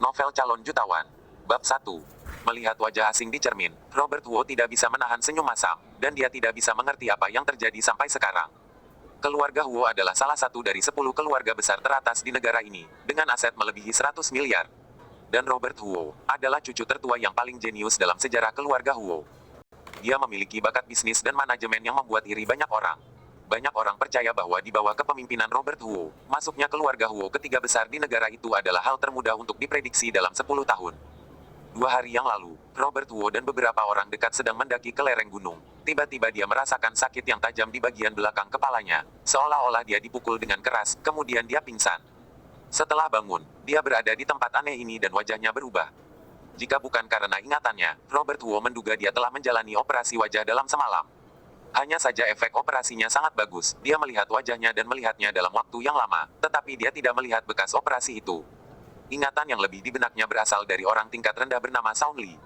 Novel Calon Jutawan. Bab 1. Melihat wajah asing di cermin, Robert Wu tidak bisa menahan senyum masam, dan dia tidak bisa mengerti apa yang terjadi sampai sekarang. Keluarga Wu adalah salah satu dari 10 keluarga besar teratas di negara ini, dengan aset melebihi 100 miliar. Dan Robert Wu adalah cucu tertua yang paling jenius dalam sejarah keluarga Wu. Dia memiliki bakat bisnis dan manajemen yang membuat iri banyak orang. Banyak orang percaya bahwa di bawah kepemimpinan Robert Wu, masuknya keluarga Wu ketiga besar di negara itu adalah hal termudah untuk diprediksi dalam 10 tahun. 2 hari yang lalu, Robert Wu dan beberapa orang dekat sedang mendaki ke lereng gunung. Tiba-tiba dia merasakan sakit yang tajam di bagian belakang kepalanya, seolah-olah dia dipukul dengan keras, kemudian dia pingsan. Setelah bangun, dia berada di tempat aneh ini dan wajahnya berubah. Jika bukan karena ingatannya, Robert Wu menduga dia telah menjalani operasi wajah dalam semalam. Hanya saja efek operasinya sangat bagus, dia melihat wajahnya dan melihatnya dalam waktu yang lama, tetapi dia tidak melihat bekas operasi itu. Ingatan yang lebih di benaknya berasal dari orang tingkat rendah bernama Sound Lee.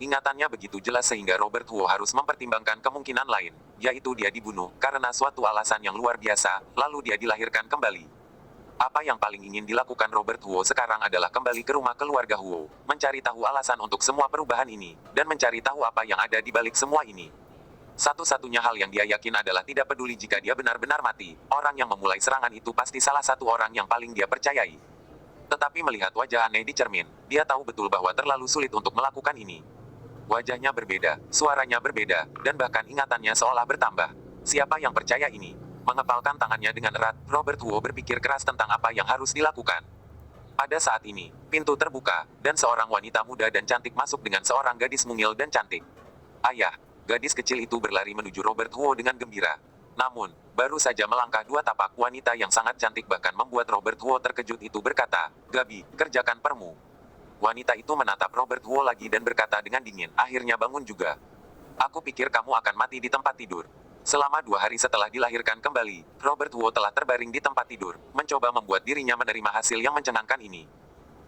Ingatannya begitu jelas sehingga Robert Wu harus mempertimbangkan kemungkinan lain, yaitu dia dibunuh karena suatu alasan yang luar biasa, lalu dia dilahirkan kembali. Apa yang paling ingin dilakukan Robert Wu sekarang adalah kembali ke rumah keluarga Wu, mencari tahu alasan untuk semua perubahan ini, dan mencari tahu apa yang ada di balik semua ini. Satu-satunya hal yang dia yakin adalah tidak peduli jika dia benar-benar mati, orang yang memulai serangan itu pasti salah satu orang yang paling dia percayai. Tetapi melihat wajah aneh di cermin, dia tahu betul bahwa terlalu sulit untuk melakukan ini. Wajahnya berbeda, suaranya berbeda, dan bahkan ingatannya seolah bertambah. Siapa yang percaya ini? Mengepalkan tangannya dengan erat, Robert Wu berpikir keras tentang apa yang harus dilakukan. Pada saat ini, pintu terbuka, dan seorang wanita muda dan cantik masuk dengan seorang gadis mungil dan cantik. Ayah! Gadis kecil itu berlari menuju Robert Wu dengan gembira. Namun, baru saja melangkah 2 tapak, wanita yang sangat cantik bahkan membuat Robert Wu terkejut itu berkata, "Gabi, kerjakan permu." Wanita itu menatap Robert Wu lagi dan berkata dengan dingin, "Akhirnya bangun juga. Aku pikir kamu akan mati di tempat tidur." Selama 2 hari setelah dilahirkan kembali, Robert Wu telah terbaring di tempat tidur, mencoba membuat dirinya menerima hasil yang mencengangkan ini.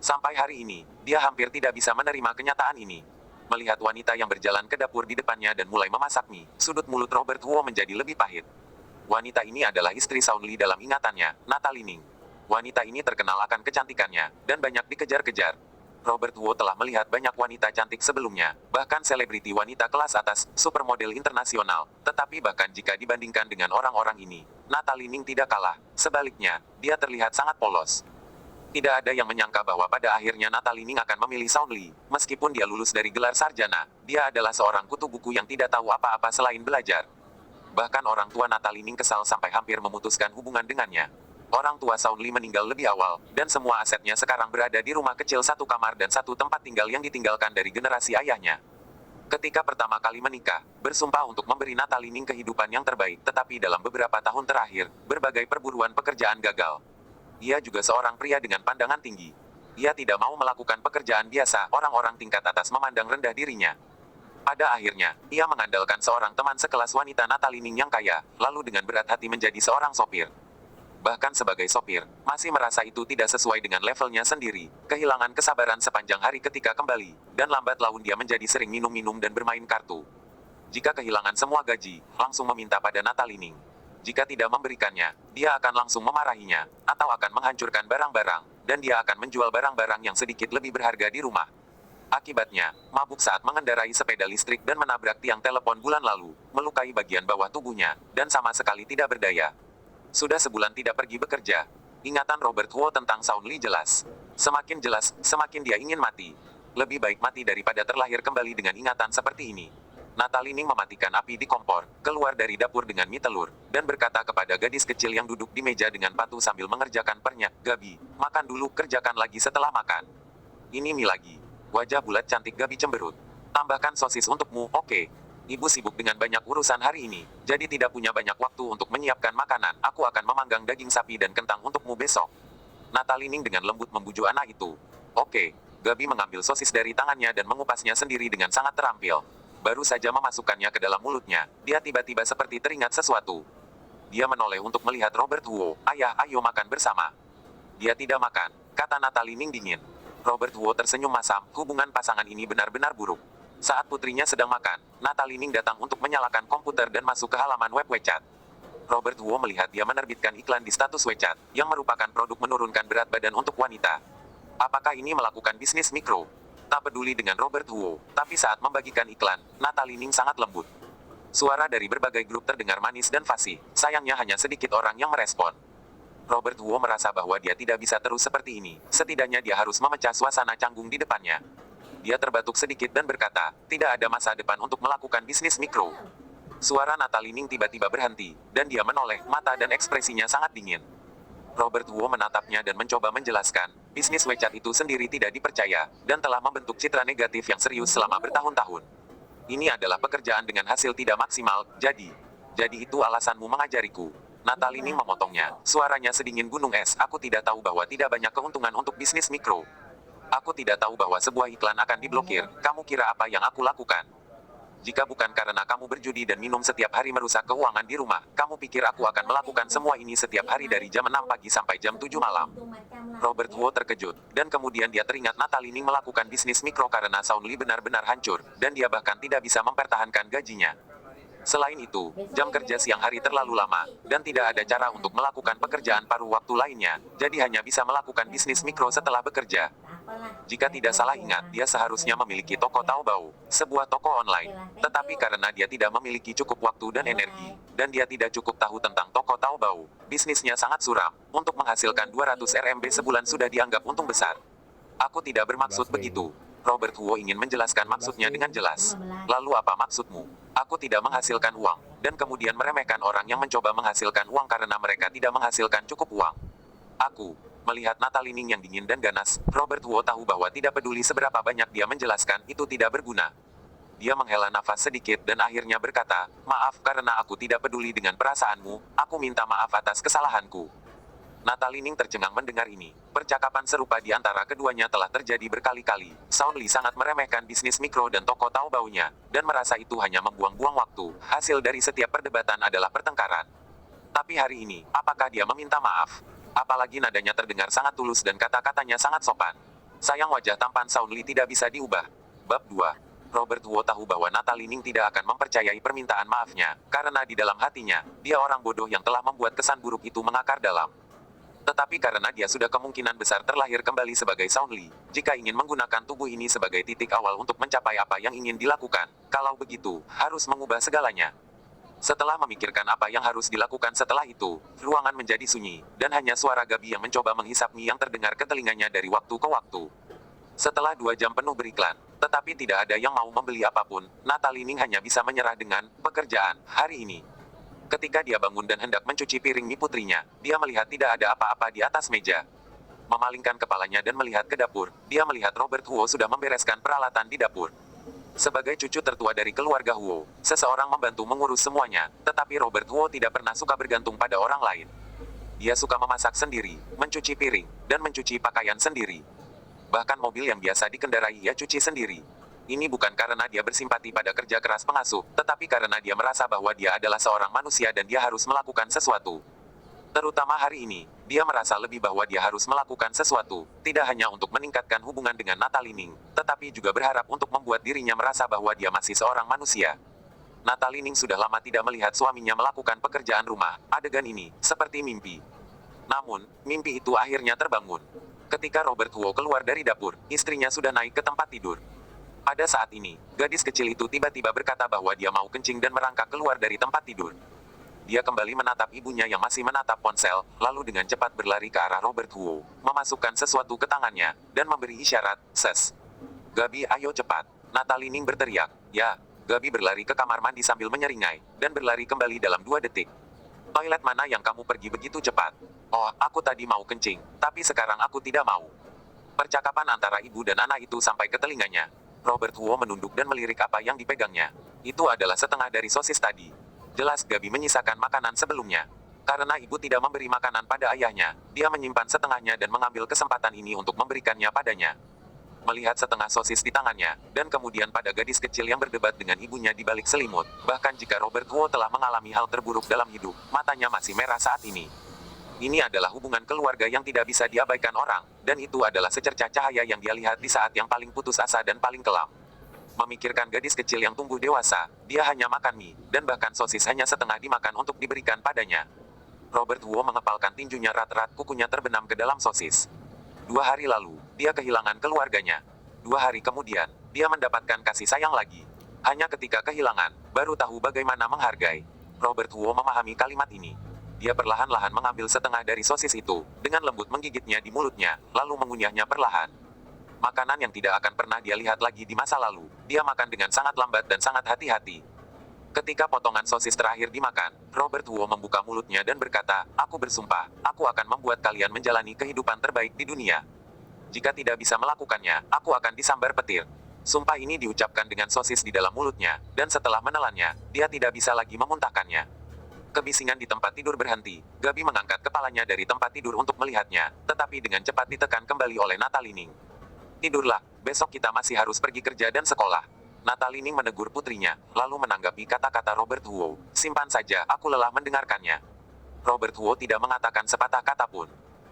Sampai hari ini, dia hampir tidak bisa menerima kenyataan ini. Melihat wanita yang berjalan ke dapur di depannya dan mulai memasak mie, sudut mulut Robert Wu menjadi lebih pahit. Wanita ini adalah istri Sound Lee dalam ingatannya, Natalie Ning. Wanita ini terkenal akan kecantikannya, dan banyak dikejar-kejar. Robert Wu telah melihat banyak wanita cantik sebelumnya, bahkan selebriti wanita kelas atas, supermodel internasional, tetapi bahkan jika dibandingkan dengan orang-orang ini, Natalie Ning tidak kalah. Sebaliknya, dia terlihat sangat polos. Tidak ada yang menyangka bahwa pada akhirnya Natalie Ning akan memilih Sound Lee. Meskipun dia lulus dari gelar sarjana, dia adalah seorang kutu buku yang tidak tahu apa-apa selain belajar. Bahkan orang tua Natalie Ning kesal sampai hampir memutuskan hubungan dengannya. Orang tua Sound Lee meninggal lebih awal, dan semua asetnya sekarang berada di rumah kecil 1 kamar dan 1 tempat tinggal yang ditinggalkan dari generasi ayahnya. Ketika pertama kali menikah, bersumpah untuk memberi Natalie Ning kehidupan yang terbaik, tetapi dalam beberapa tahun terakhir, berbagai perburuan pekerjaan gagal. Ia juga seorang pria dengan pandangan tinggi. Ia tidak mau melakukan pekerjaan biasa, orang-orang tingkat atas memandang rendah dirinya. Pada akhirnya, ia mengandalkan seorang teman sekelas wanita Natalie Ning yang kaya, lalu dengan berat hati menjadi seorang sopir. Bahkan sebagai sopir, masih merasa itu tidak sesuai dengan levelnya sendiri, kehilangan kesabaran sepanjang hari ketika kembali, dan lambat laun dia menjadi sering minum-minum dan bermain kartu. Jika kehilangan semua gaji, langsung meminta pada Natalie Ning. Jika tidak memberikannya, dia akan langsung memarahinya, atau akan menghancurkan barang-barang, dan dia akan menjual barang-barang yang sedikit lebih berharga di rumah. Akibatnya, mabuk saat mengendarai sepeda listrik dan menabrak tiang telepon bulan lalu, melukai bagian bawah tubuhnya, dan sama sekali tidak berdaya. Sudah sebulan tidak pergi bekerja. Ingatan Robert Wu tentang Sound Lee jelas. Semakin jelas, semakin dia ingin mati. Lebih baik mati daripada terlahir kembali dengan ingatan seperti ini. Natalie Ning mematikan api di kompor, keluar dari dapur dengan mie telur, dan berkata kepada gadis kecil yang duduk di meja dengan patuh sambil mengerjakan pernya, "Gabi, makan dulu, kerjakan lagi setelah makan." "Ini mie lagi." Wajah bulat cantik Gabi cemberut. "Tambahkan sosis untukmu, oke? Ibu sibuk dengan banyak urusan hari ini, jadi tidak punya banyak waktu untuk menyiapkan makanan. Aku akan memanggang daging sapi dan kentang untukmu besok." Natalie Ning dengan lembut membujuk anak itu. "Oke." Gabi mengambil sosis dari tangannya dan mengupasnya sendiri dengan sangat terampil. Baru saja memasukkannya ke dalam mulutnya, dia tiba-tiba seperti teringat sesuatu. Dia menoleh untuk melihat Robert Wu. "Ayah, ayo makan bersama." "Dia tidak makan," kata Natalie Ning dingin. Robert Wu tersenyum masam, hubungan pasangan ini benar-benar buruk. Saat putrinya sedang makan, Natalie Ning datang untuk menyalakan komputer dan masuk ke halaman web WeChat. Robert Wu melihat dia menerbitkan iklan di status WeChat, yang merupakan produk menurunkan berat badan untuk wanita. Apakah ini melakukan bisnis mikro? Tak peduli dengan Robert Huo, tapi saat membagikan iklan, Natalie Ning sangat lembut. Suara dari berbagai grup terdengar manis dan fasih, sayangnya hanya sedikit orang yang merespon. Robert Huo merasa bahwa dia tidak bisa terus seperti ini, setidaknya dia harus memecah suasana canggung di depannya. Dia terbatuk sedikit dan berkata, tidak ada masa depan untuk melakukan bisnis mikro. Suara Natalie Ning tiba-tiba berhenti, dan dia menoleh, mata dan ekspresinya sangat dingin. Robert Huo menatapnya dan mencoba menjelaskan, bisnis WeChat itu sendiri tidak dipercaya, dan telah membentuk citra negatif yang serius selama bertahun-tahun. Ini adalah pekerjaan dengan hasil tidak maksimal, jadi itu alasanmu mengajariku. Natalie Ning memotongnya, suaranya sedingin gunung es, aku tidak tahu bahwa tidak banyak keuntungan untuk bisnis mikro. Aku tidak tahu bahwa sebuah iklan akan diblokir, kamu kira apa yang aku lakukan? Jika bukan karena kamu berjudi dan minum setiap hari merusak keuangan di rumah, kamu pikir aku akan melakukan semua ini setiap hari dari jam 6 pagi sampai jam 7 malam? Robert Huo terkejut, dan kemudian dia teringat Natalie Ning melakukan bisnis mikro karena Soundly benar-benar hancur, dan dia bahkan tidak bisa mempertahankan gajinya. Selain itu, jam kerja siang hari terlalu lama, dan tidak ada cara untuk melakukan pekerjaan paruh waktu lainnya, jadi hanya bisa melakukan bisnis mikro setelah bekerja. Jika tidak salah ingat, dia seharusnya memiliki toko Taobao, sebuah toko online. Tetapi karena dia tidak memiliki cukup waktu dan energi, dan dia tidak cukup tahu tentang toko Taobao, bisnisnya sangat suram. Untuk menghasilkan 200 RMB sebulan sudah dianggap untung besar. Aku tidak bermaksud begitu. Robert Huo ingin menjelaskan maksudnya dengan jelas. Lalu apa maksudmu? Aku tidak menghasilkan uang, dan kemudian meremehkan orang yang mencoba menghasilkan uang karena mereka tidak menghasilkan cukup uang. Aku melihat Natalie Ning yang dingin dan ganas, Robert Huo tahu bahwa tidak peduli seberapa banyak dia menjelaskan, itu tidak berguna. Dia menghela nafas sedikit dan akhirnya berkata, maaf karena aku tidak peduli dengan perasaanmu, aku minta maaf atas kesalahanku. Natalie Ning tercengang mendengar ini. Percakapan serupa di antara keduanya telah terjadi berkali-kali. Soundly sangat meremehkan bisnis mikro dan toko Taobao-nya, dan merasa itu hanya membuang-buang waktu. Hasil dari setiap perdebatan adalah pertengkaran. Tapi hari ini, apakah dia meminta maaf? Apalagi nadanya terdengar sangat tulus dan kata-katanya sangat sopan. Sayang wajah tampan Soundly tidak bisa diubah. Bab 2. Robert Huo tahu bahwa Natalie Ning tidak akan mempercayai permintaan maafnya, karena di dalam hatinya, dia orang bodoh yang telah membuat kesan buruk itu mengakar dalam. Tetapi karena dia sudah kemungkinan besar terlahir kembali sebagai Soundly, jika ingin menggunakan tubuh ini sebagai titik awal untuk mencapai apa yang ingin dilakukan, kalau begitu, harus mengubah segalanya. Setelah memikirkan apa yang harus dilakukan setelah itu, ruangan menjadi sunyi, dan hanya suara Gabi yang mencoba menghisap mie yang terdengar ke telinganya dari waktu ke waktu. Setelah 2 jam penuh beriklan, tetapi tidak ada yang mau membeli apapun, Natalie Ning hanya bisa menyerah dengan pekerjaan hari ini. Ketika dia bangun dan hendak mencuci piring mie putrinya, dia melihat tidak ada apa-apa di atas meja. Memalingkan kepalanya dan melihat ke dapur, dia melihat Robert Huo sudah membereskan peralatan di dapur. Sebagai cucu tertua dari keluarga Huo, seseorang membantu mengurus semuanya, tetapi Robert Huo tidak pernah suka bergantung pada orang lain. Dia suka memasak sendiri, mencuci piring, dan mencuci pakaian sendiri. Bahkan mobil yang biasa dikendarai ia cuci sendiri. Ini bukan karena dia bersimpati pada kerja keras pengasuh, tetapi karena dia merasa bahwa dia adalah seorang manusia dan dia harus melakukan sesuatu. Terutama hari ini, dia merasa lebih bahwa dia harus melakukan sesuatu, tidak hanya untuk meningkatkan hubungan dengan Natalie Ning, tetapi juga berharap untuk membuat dirinya merasa bahwa dia masih seorang manusia. Natalie Ning sudah lama tidak melihat suaminya melakukan pekerjaan rumah, adegan ini, seperti mimpi. Namun, mimpi itu akhirnya terbangun. Ketika Robert Huo keluar dari dapur, istrinya sudah naik ke tempat tidur. Pada saat ini, gadis kecil itu tiba-tiba berkata bahwa dia mau kencing dan merangkak keluar dari tempat tidur. Dia kembali menatap ibunya yang masih menatap ponsel, lalu dengan cepat berlari ke arah Robert Huo, memasukkan sesuatu ke tangannya, dan memberi isyarat, "Ses. Gabi, ayo cepat." Natalie Ning berteriak, "Ya." Gabi berlari ke kamar mandi sambil menyeringai, dan berlari kembali dalam 2 detik. "Toilet mana yang kamu pergi begitu cepat?" "Oh, aku tadi mau kencing, tapi sekarang aku tidak mau." Percakapan antara ibu dan anak itu sampai ke telinganya. Robert Huo menunduk dan melirik apa yang dipegangnya. Itu adalah setengah dari sosis tadi. Jelas Gabi menyisakan makanan sebelumnya. Karena ibu tidak memberi makanan pada ayahnya, dia menyimpan setengahnya dan mengambil kesempatan ini untuk memberikannya padanya. Melihat setengah sosis di tangannya, dan kemudian pada gadis kecil yang berdebat dengan ibunya di balik selimut, bahkan jika Robert Huo telah mengalami hal terburuk dalam hidup, matanya masih merah saat ini. Ini adalah hubungan keluarga yang tidak bisa diabaikan orang, dan itu adalah secercah cahaya yang dia lihat di saat yang paling putus asa dan paling kelam. Memikirkan gadis kecil yang tumbuh dewasa, dia hanya makan mie, dan bahkan sosis hanya setengah dimakan untuk diberikan padanya. Robert Huo mengepalkan tinjunya erat-erat, kukunya terbenam ke dalam sosis. 2 hari lalu, dia kehilangan keluarganya. 2 hari kemudian, dia mendapatkan kasih sayang lagi. Hanya ketika kehilangan, baru tahu bagaimana menghargai. Robert Huo memahami kalimat ini. Dia perlahan-lahan mengambil setengah dari sosis itu, dengan lembut menggigitnya di mulutnya, lalu mengunyahnya perlahan. Makanan yang tidak akan pernah dia lihat lagi di masa lalu, dia makan dengan sangat lambat dan sangat hati-hati. Ketika potongan sosis terakhir dimakan, Robert Huo membuka mulutnya dan berkata, "Aku bersumpah, aku akan membuat kalian menjalani kehidupan terbaik di dunia. Jika tidak bisa melakukannya, aku akan disambar petir." Sumpah ini diucapkan dengan sosis di dalam mulutnya, dan setelah menelannya, dia tidak bisa lagi memuntahkannya. Kebisingan di tempat tidur berhenti. Gabi mengangkat kepalanya dari tempat tidur untuk melihatnya, tetapi dengan cepat ditekan kembali oleh Natalining. "Tidurlah, besok kita masih harus pergi kerja dan sekolah." Natalining menegur putrinya, lalu menanggapi kata-kata Robert Huo. "Simpan saja, aku lelah mendengarkannya." Robert Huo tidak mengatakan sepatah kata pun.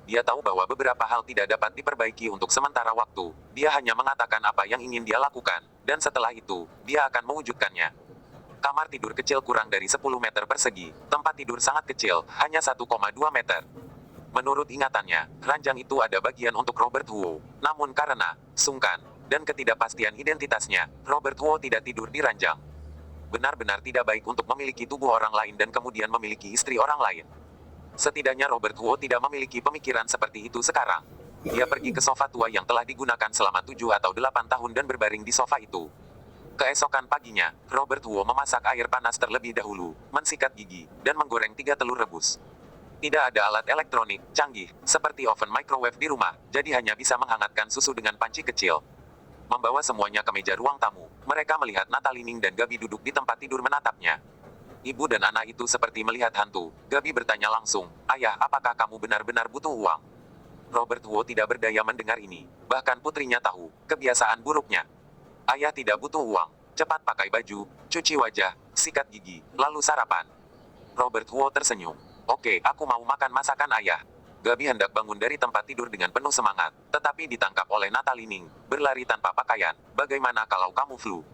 Dia tahu bahwa beberapa hal tidak dapat diperbaiki untuk sementara waktu. Dia hanya mengatakan apa yang ingin dia lakukan, dan setelah itu, dia akan mewujudkannya. Kamar tidur kecil kurang dari 10 meter persegi. Tempat tidur sangat kecil, hanya 1,2 meter. Menurut ingatannya, ranjang itu ada bagian untuk Robert Huo. Namun karena sungkan dan ketidakpastian identitasnya, Robert Huo tidak tidur di ranjang. Benar-benar tidak baik untuk memiliki tubuh orang lain dan kemudian memiliki istri orang lain. Setidaknya Robert Huo tidak memiliki pemikiran seperti itu sekarang. Dia pergi ke sofa tua yang telah digunakan selama 7 atau 8 tahun dan berbaring di sofa itu. Keesokan paginya, Robert Huo memasak air panas terlebih dahulu, mensikat gigi, dan menggoreng 3 telur rebus. Tidak ada alat elektronik canggih, seperti oven microwave di rumah, jadi hanya bisa menghangatkan susu dengan panci kecil. Membawa semuanya ke meja ruang tamu, mereka melihat Natalining dan Gabi duduk di tempat tidur menatapnya. Ibu dan anak itu seperti melihat hantu. Gabi bertanya langsung, "Ayah, apakah kamu benar-benar butuh uang?" Robert Huo tidak berdaya mendengar ini. Bahkan putrinya tahu kebiasaan buruknya. "Ayah tidak butuh uang. Cepat pakai baju, cuci wajah, sikat gigi, lalu sarapan." Robert Huo tersenyum. "Oke, aku mau makan masakan ayah." Gabi hendak bangun dari tempat tidur dengan penuh semangat, tetapi ditangkap oleh Natalining, berlari tanpa pakaian. "Bagaimana kalau kamu flu?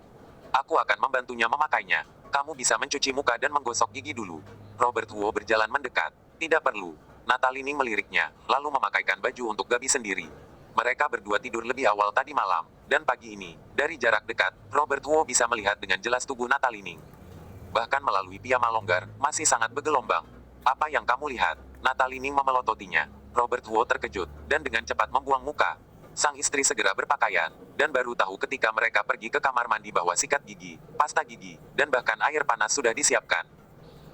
Aku akan membantunya memakainya. Kamu bisa mencuci muka dan menggosok gigi dulu." Robert Huo berjalan mendekat. "Tidak perlu." Natalining meliriknya, lalu memakaikan baju untuk Gabi sendiri. Mereka berdua tidur lebih awal tadi malam, dan pagi ini, dari jarak dekat, Robert Huo bisa melihat dengan jelas tubuh Natalining. Bahkan melalui piyama longgar, masih sangat bergelombang. "Apa yang kamu lihat?" Natalining memelototinya. Robert Huo terkejut, dan dengan cepat membuang muka. Sang istri segera berpakaian, dan baru tahu ketika mereka pergi ke kamar mandi bahwa sikat gigi, pasta gigi, dan bahkan air panas sudah disiapkan.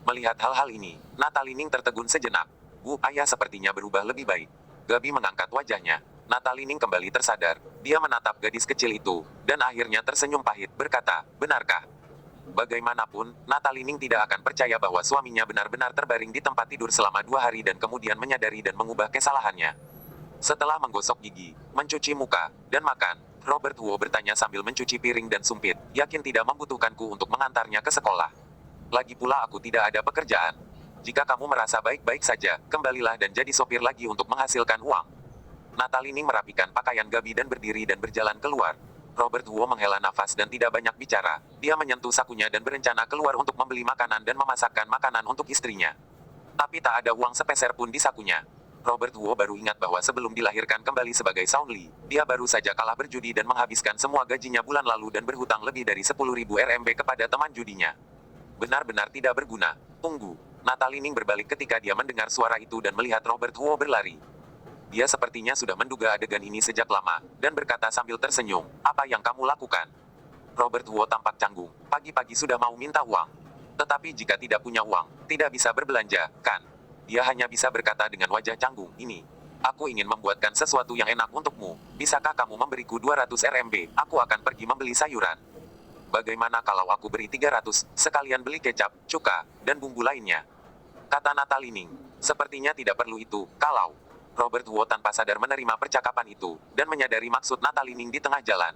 Melihat hal-hal ini, Natalining tertegun sejenak. "Bu, ayah sepertinya berubah lebih baik." Gabi mengangkat wajahnya. Natalining kembali tersadar. Dia menatap gadis kecil itu, dan akhirnya tersenyum pahit, berkata, "Benarkah?" Bagaimanapun, Natalining tidak akan percaya bahwa suaminya benar-benar terbaring di tempat tidur selama 2 hari dan kemudian menyadari dan mengubah kesalahannya. Setelah menggosok gigi, mencuci muka, dan makan, Robert Huo bertanya sambil mencuci piring dan sumpit, "Yakin tidak membutuhkanku untuk mengantarnya ke sekolah? Lagi pula aku tidak ada pekerjaan. Jika kamu merasa baik-baik saja, kembalilah dan jadi sopir lagi untuk menghasilkan uang." Natalining merapikan pakaian Gabi dan berdiri dan berjalan keluar. Robert Huo menghela nafas dan tidak banyak bicara. Dia menyentuh sakunya dan berencana keluar untuk membeli makanan dan memasakkan makanan untuk istrinya. Tapi tak ada uang sepeser pun di sakunya. Robert Huo baru ingat bahwa sebelum dilahirkan kembali sebagai Sound Lee, dia baru saja kalah berjudi dan menghabiskan semua gajinya bulan lalu dan berhutang lebih dari 10.000 RMB kepada teman judinya. Benar-benar tidak berguna. "Tunggu." Natalining berbalik ketika dia mendengar suara itu dan melihat Robert Huo berlari. Dia sepertinya sudah menduga adegan ini sejak lama, dan berkata sambil tersenyum, "Apa yang kamu lakukan?" Robert Huo tampak canggung. Pagi-pagi sudah mau minta uang. Tetapi jika tidak punya uang, tidak bisa berbelanja, kan? Dia hanya bisa berkata dengan wajah canggung, "Ini. Aku ingin membuatkan sesuatu yang enak untukmu. Bisakah kamu memberiku 200 RMB? Aku akan pergi membeli sayuran." "Bagaimana kalau aku beri 300, sekalian beli kecap, cuka, dan bumbu lainnya?" kata Natalining. "Sepertinya tidak perlu itu, kalau..." Robert Huo tanpa sadar menerima percakapan itu, dan menyadari maksud Natalining di tengah jalan.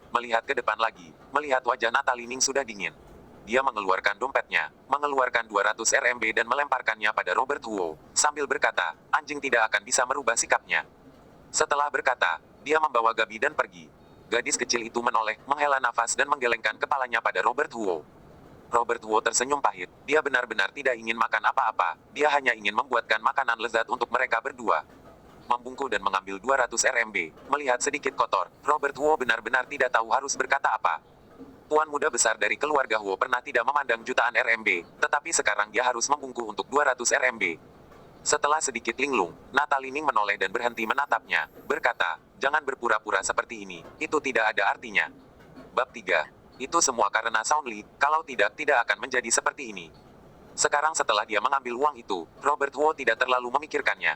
Melihat ke depan lagi, melihat wajah Natalining sudah dingin. Dia mengeluarkan dompetnya, mengeluarkan 200 RMB dan melemparkannya pada Robert Huo, sambil berkata, "Anjing tidak akan bisa merubah sikapnya." Setelah berkata, dia membawa Gabi dan pergi. Gadis kecil itu menoleh, menghela nafas dan menggelengkan kepalanya pada Robert Huo. Robert Huo tersenyum pahit. Dia benar-benar tidak ingin makan apa-apa, dia hanya ingin membuatkan makanan lezat untuk mereka berdua. membungkuk dan mengambil 200 RMB. Melihat sedikit kotor, Robert Huo benar-benar tidak tahu harus berkata apa. Tuan muda besar dari keluarga Huo pernah tidak memandang jutaan RMB, tetapi sekarang dia harus membungkuk untuk 200 RMB. Setelah sedikit linglung, Natalie Ning menoleh dan berhenti menatapnya, berkata, "Jangan berpura-pura seperti ini, itu tidak ada artinya." Bab 3. Itu semua karena Sound Li, kalau tidak akan menjadi seperti ini. Sekarang setelah dia mengambil uang itu, Robert Huo tidak terlalu memikirkannya.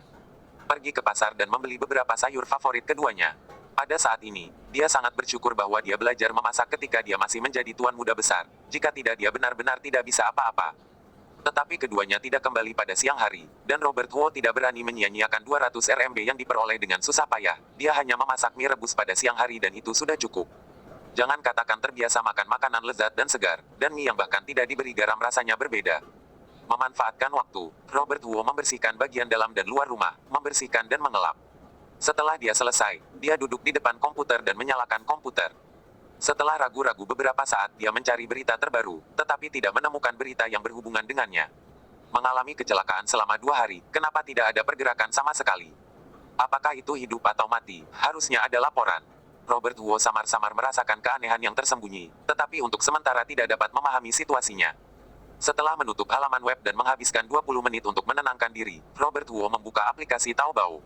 Pergi ke pasar dan membeli beberapa sayur favorit keduanya. Pada saat ini, dia sangat bersyukur bahwa dia belajar memasak ketika dia masih menjadi tuan muda besar. Jika tidak dia benar-benar tidak bisa apa-apa. Tetapi keduanya tidak kembali pada siang hari, dan Robert Huo tidak berani menyia-nyiakan 200 RMB yang diperoleh dengan susah payah. Dia hanya memasak mie rebus pada siang hari dan itu sudah cukup. Jangan katakan terbiasa makan makanan lezat dan segar, dan mie yang bahkan tidak diberi garam rasanya berbeda. Memanfaatkan waktu, Robert Huo membersihkan bagian dalam dan luar rumah, membersihkan dan mengelap. Setelah dia selesai, dia duduk di depan komputer dan menyalakan komputer. Setelah ragu-ragu beberapa saat dia mencari berita terbaru, tetapi tidak menemukan berita yang berhubungan dengannya. Mengalami kecelakaan selama 2 hari, kenapa tidak ada pergerakan sama sekali? Apakah itu hidup atau mati? Harusnya ada laporan. Robert Huo samar-samar merasakan keanehan yang tersembunyi, tetapi untuk sementara tidak dapat memahami situasinya. Setelah menutup halaman web dan menghabiskan 20 menit untuk menenangkan diri, Robert Huo membuka aplikasi Taobao.